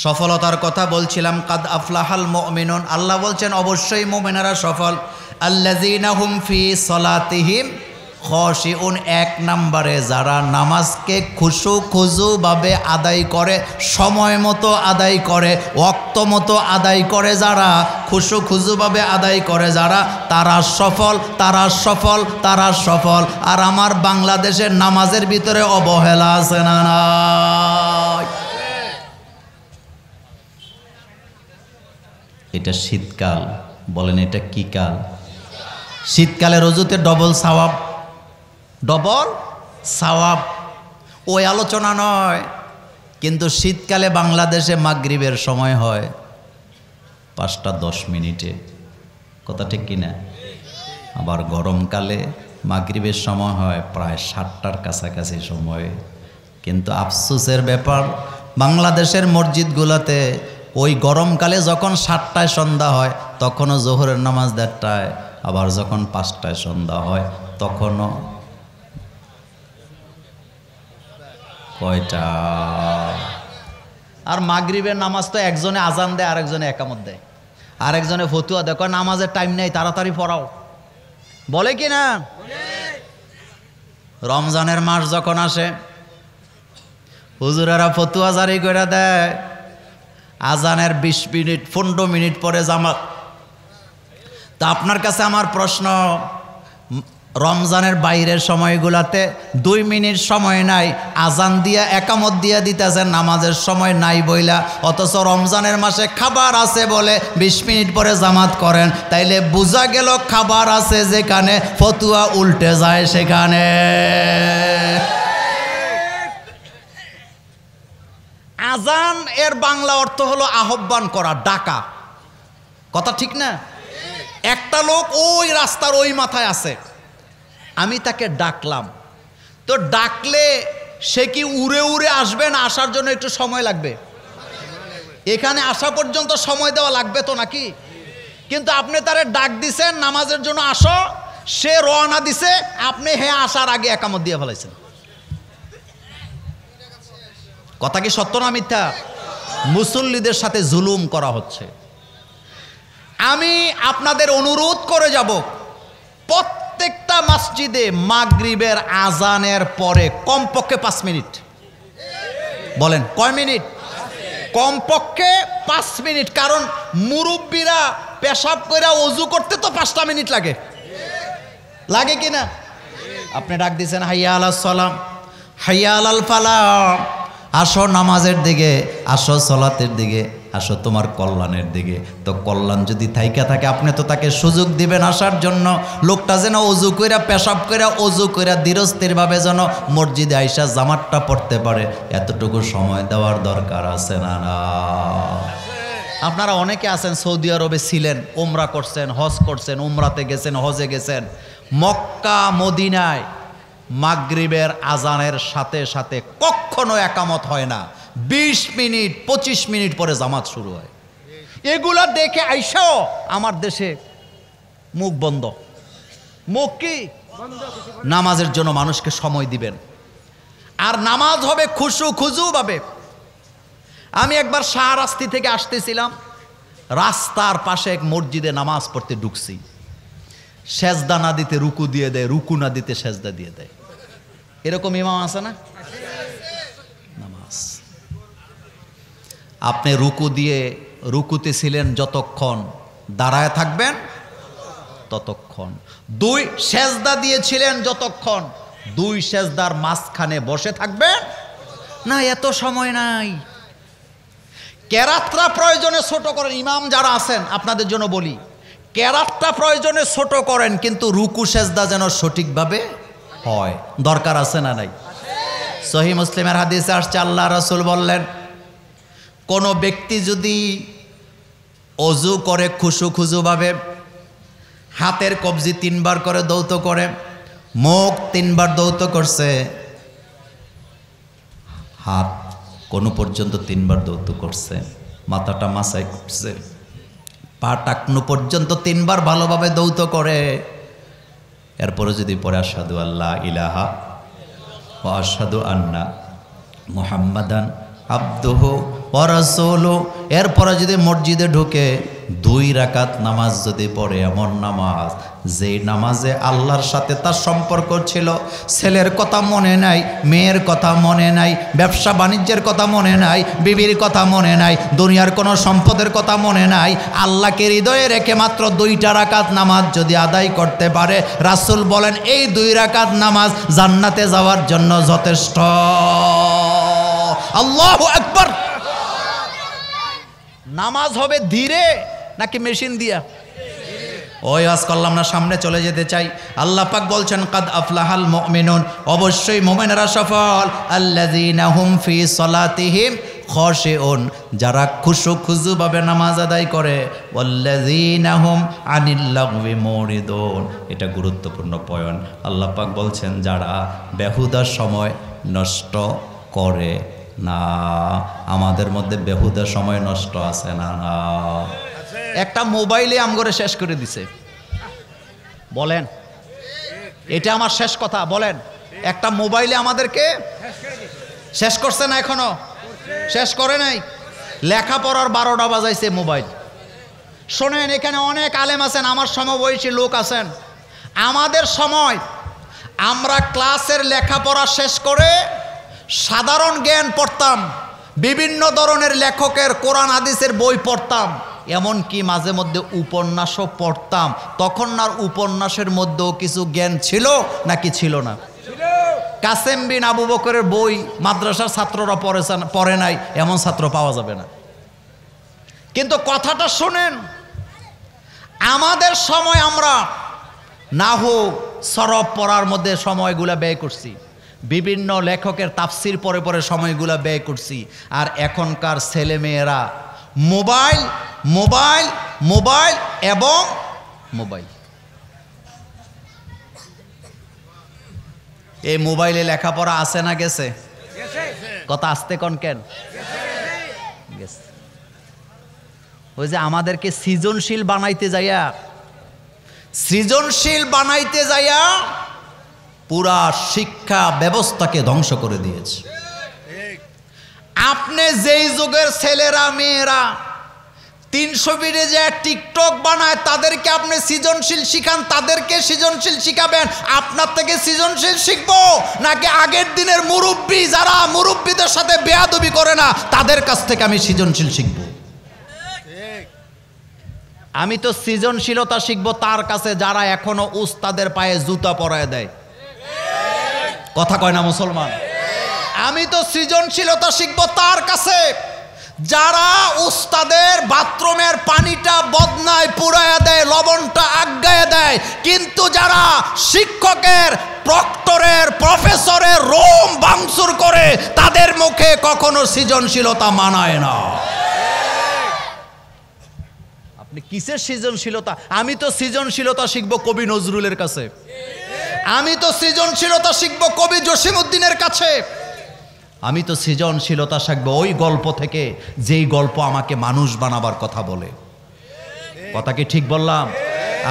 সফলতার কথা বলছিলাম, কাদ আফলাহাল মুমিনুন, আল্লাহ বলছেন অবশ্যই মুমিনেরা সফল। আল্লাযীনা হুম ফি সলাতিহিম খাশিউন, এক নম্বরে যারা নামাজকে খুশু ভাবে আদায় করে, সময় মতো আদায় করে, ওয়াক্ত মতো আদায় করে, যারা খুশু ভাবে আদায় করে যারা, তারা সফল, তারা সফল, তারা সফল। আর আমার বাংলাদেশের নামাজের ভিতরে অবহেলা আছে না নাই? এটা শীতকাল, বলেন এটা কি কাল? শীতকালে রোজুতে ডবল সওয়াব, ডবল সওয়াব। ওই আলোচনা নয়, কিন্তু শীতকালে বাংলাদেশে মাগরিবের সময় হয় 5:10। কথা ঠিক কিনা? আবার গরমকালে মাগরিবের সময় হয় প্রায় 7টার কাছাকাছি সময়ে। কিন্তু আফসোসের ব্যাপার, বাংলাদেশের মসজিদগুলোতে ওই গরমকালে যখন 7টায় সন্ধ্যা হয় তখনও জোহরের নামাজ 1:30টায়, আবার যখন 5টায় সন্ধ্যা হয় তখনও কয়টা? আর মাগরিবের নামাজ তো একজনে আজান দেয়, আরেকজনে একামত দেয়, আরেকজনে ফতুয়া দেয়, নামাজের টাইম নেই, তাড়াতাড়ি পড়াও, বলে কি না? রমজানের মাস যখন আসে হুজুরেরা ফতুয়া জারি করে দেয়, আজানের 20 মিনিট 15 মিনিট পরে জামাত। তা আপনার কাছে আমার প্রশ্ন, রমজানের বাইরের সময়গুলাতে 2 মিনিট সময় নাই, আজান দিয়া একামত দিয়া দিতেছেন, নামাজের সময় নাই বইলা, অথচ রমজানের মাসে খাবার আছে বলে 20 মিনিট পরে জামাত করেন। তাইলে বোঝা গেল খাবার আছে যেখানে, ফতুয়া উল্টে যায় সেখানে। আজান এর বাংলা অর্থ হলো আহ্বান করা, ডাকা। কথা ঠিক না? একটা লোক ওই রাস্তার ওই মাথায় আছে, আমি তাকে ডাকলাম, তো ডাকলে সে কি উড়ে উড়ে আসবে না আসার জন্য একটু সময় লাগবে? এখানে আসা পর্যন্ত সময় দেওয়া লাগবে তো নাকি? কিন্তু আপনি তারে ডাক দিছেন নামাজের জন্য আসো, সে রওনা দিছে, আপনি আসার আগে একামত দিয়ে ফেলাইছেন। কথা কি সত্য না মিথ্যা? মুসল্লিদের সাথে জুলুম করা হচ্ছে। আমি আপনাদের অনুরোধ করে যাব, প্রত্যেকটা মসজিদে মাগরিবের আজানের পরে কমপক্ষে 5 মিনিট, বলেন কয় মিনিট? কমপক্ষে 5 মিনিট। কারণ মুরব্বীরা পেশাব করে ওযু করতে তো 5টা মিনিট লাগে, লাগে কি না? আপনি ডাক দিয়েছেন হাইয়া আলাস সালাম, হাইয়া আলাল ফালাহ, আসো নামাজের দিকে, আসো সালাতের দিকে, আসো তোমার কল্যাণের দিকে। তো কল্যাণ যদি থাইকা থাকে আপনি তো তাকে সুযোগ দিবেন আসার জন্য। লোকটা যেন ওযু কইরা পেশাব কইরা ওযু কইরা ধীরস্থিরভাবে যেন মসজিদে আইসা জামাতটা পড়তে পারে, এতটুকু সময় দেওয়ার দরকার আছে না? না, আপনারা অনেকে আছেন সৌদি আরবে ছিলেন, ওমরা করছেন, হজ করছেন, উমরাতে গেছেন, হজে গেছেন। মক্কা মদিনায় মাগরিবের আজানের সাথে সাথে কখনো একামত হয় না, 20 মিনিট 25 মিনিট পরে জামাত শুরু হয়। এগুলা দেখে আইসাও আমার দেশে মুখ বন্ধ। মুখ কি নামাজের জন্য মানুষকে সময় দিবেন, আর নামাজ হবে খুশু খুজু ভাবে। আমি একবার শাহরাস্তি থেকে আসতেছিলাম, রাস্তার পাশে এক মসজিদে নামাজ পড়তে ঢুকছি। সেজদা না দিতে রুকু দিয়ে দেয়, রুকু না দিতে সেজদা দিয়ে দেয়। এরকম ইমাম আছে না? নামাজ আপনি রুকু দিয়ে রুকুতে ছিলেন যতক্ষণ, দাঁড়ায় থাকবেন ততক্ষণ। 2 সেজদা দিয়েছিলেন যতক্ষণ, 2 সেজদার মাঝখানে বসে থাকবেন না, এত সময় নাই। কেরাতটা প্রয়োজনে ছোট করেন, ইমাম যারা আছেন আপনাদের জন্য বলি, কেরাতটা প্রয়োজনে ছোট করেন, কিন্তু রুকু সেজদা যেন সঠিকভাবে হয়। দরকার আছে না নাই? সহিহ মুসলিমের হাদিসে আসছে, আল্লাহ রাসূল বললেন, কোনো ব্যক্তি যদি অজু করে খুশু খুজু ভাবে, হাতের কবজি 3 বার করে দৌত করে, মুখ 3 বার দৌত করছে, হাত কোনো পর্যন্ত 3 বার দৌত করছে, মাথাটা মাসাই করছে, পা টাকনু পর্যন্ত 3 বার ভালোভাবে দৌত করে, এরপরে যদি পরে আশহাদু আল্লা ইলাহা ওয়া আশহাদু আন্না মুহাম্মাদান আবদুহু ওয়া রাসূলুহু, এরপরে যদি মসজিদে ঢুকে 2 রাকাত নামাজ যদি পড়ে, এমন নামাজ যে নামাজে আল্লাহর সাথে তার সম্পর্ক ছিল, ছেলের কথা মনে নাই, মেয়ের কথা মনে নাই, ব্যবসা বাণিজ্যের কথা মনে নাই, বিবির কথা মনে নাই, দুনিয়ার কোনো সম্পদের কথা মনে নাই, আল্লাহকে হৃদয়ে রেখে মাত্র 2টা রাকাত নামাজ যদি আদায় করতে পারে, রাসূল বলেন এই 2 রাকাত নামাজ জান্নাতে যাওয়ার জন্য যথেষ্ট। আল্লাহু আকবার। নামাজ হবে ধীরে নাকি মেশিন দিয়া? ওই আজ করলাম না, সামনে চলে যেতে চাই। আল্লাহ পাক বলছেন, কাদ আফলাহাল মুমিনুন, অবশ্যই মুমিনরা সফল, আল্লাযীনা হুম ফি সলাতিহিম খাশিউন, যারা খুশু খুজু ভাবে নামাজ আদায় করে, ওয়াল্লাযীনা হুম আনিল লাগবি মুরিদুন। এটা গুরুত্বপূর্ণ পয়েন্ট। আল্লাহ পাক বলছেন, যারা বেহুদা সময় নষ্ট করে না। আমাদের মধ্যে বেহুদা সময় নষ্ট আছে না? না, একটা মোবাইলে আমগরে শেষ করে দিছে। বলেন, এটা আমার শেষ কথা, বলেন, একটা মোবাইলে আমাদেরকে শেষ করছে না? এখনো শেষ করে নাই। লেখাপড়ার 12টা বাজাইছে মোবাইল। শোনেন, এখানে অনেক আলেম আছেন, আমার সমবয়সী লোক আছেন। আমাদের সময় আমরা ক্লাসের লেখাপড়া শেষ করে সাধারণ জ্ঞান পড়তাম, বিভিন্ন ধরনের লেখকের কোরআন হাদিসের বই পড়তাম, এমনকি মাঝে মধ্যে উপন্যাসও পড়তাম। তখন আর উপন্যাসের মধ্যেও কিছু জ্ঞান ছিল নাকি ছিল না? কাসেম বিন আবু বকরের বই মাদ্রাসার ছাত্ররা পড়ে নাই, এমন ছাত্র পাওয়া যাবে না। কিন্তু কথাটা শুনেন, আমাদের সময় আমরা নাহু সরফ পড়ার মধ্যে সময়গুলা ব্যয় করছি, বিভিন্ন লেখকের তাফসির পরে পরে সময়গুলা ব্যয় করছি। আর এখনকার ছেলেমেয়েরা মোবাইল মোবাইল মোবাইল এবং মোবাইল। এই মোবাইলে লেখাপড়া আছে না গেছে? কথা আসতে কোন কেন গেছে? ওই যে আমাদেরকে সৃজনশীল বানাইতে যাইয়া পুরা শিক্ষা ব্যবস্থাকে ধ্বংস করে দিয়েছে। আপনি যেই যুগের ছেলেরা মেয়েরা 300 বিটে যে টিকটক বানায় তাদেরকে আপনি সৃজনশীল শিখান, তাদেরকে সৃজনশীল শিখাবেন। আপনার থেকে সৃজনশীল শিখবো নাকি আগের দিনের মুরব্বী যারা মুরব্বীদের সাথে বেয়াদবি করে না তাদের কাছ থেকে আমি সৃজনশীল শিখব? আমি তো সৃজনশীলতা শিখবো তার কাছে যারা এখনো উস্তাদের পায়ে জুতা পরায় দেয়। কথা কয় না মুসলমান? আমি তো সৃজনশীলতা শিখবো তার কাছে যারা উস্তাদের বাথরুমের পানিটা বদনায় পুরায়া দেয়, লবণটা আগায়া দেয়, কিন্তু যারা শিক্ষকের, প্রক্টরের, প্রফেসরের রোম ভাঙচুর করে তাদের মুখে কখনো সৃজনশীলতা মানায় না। আপনি কিসের সৃজনশীলতা? আমি তো সৃজনশীলতা শিখবো কবি নজরুলের কাছে, আমি তো সৃজনশীলতা শিখবো কবি জসিমউদ্দিনের কাছে, আমি তো সৃজনশীলতা শিখবো ওই গল্প থেকে যেই গল্প আমাকে মানুষ বানাবার কথা বলে। কথা কি ঠিক বললাম?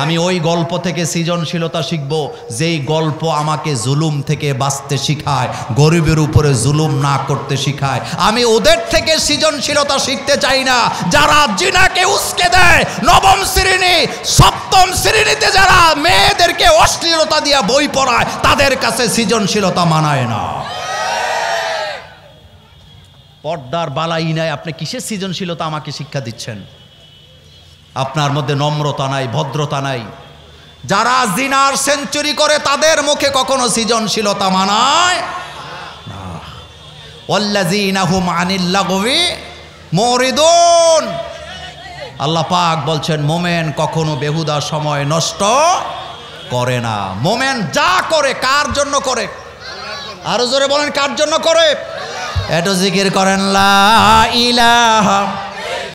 আমি ওই গল্প থেকে সৃজনশীলতা শিখবো যেই গল্প আমাকে জুলুম থেকে বাঁচতে শিখায়, গরিবের উপরে জুলুম না করতে শিখায়। আমি ওদের থেকে সৃজনশীলতা শিখতে চাই না যারা জিনাকে উস্কে দেয়। নবম শ্রেণী, সপ্তম শ্রেণীতে যারা মেয়েদেরকে অশ্লীলতা দিয়া বই পড়ায় তাদের কাছে সৃজনশীলতা মানায় না। পর্দার বালাই নাই, আপনি কিসের সৃজনশীলতা আমাকে শিক্ষা দিচ্ছেন? আপনার মধ্যে নম্রতা নাই, ভদ্রতা নাই। যারা জিনার সেঞ্চুরি করে তাদের মুখে কখনো সৃজনশীলতা মানায় না। ওয়াল্লাযীনা হুম আনিল লাগবি মুরিদুন। আল্লাহ পাক বলছেন মোমেন কখনো বেহুদা সময় নষ্ট করে না। মোমেন যা করে কার জন্য করে? আরো জোরে বলেন, কার জন্য করে? এত জিকির করেন লা ইলাহা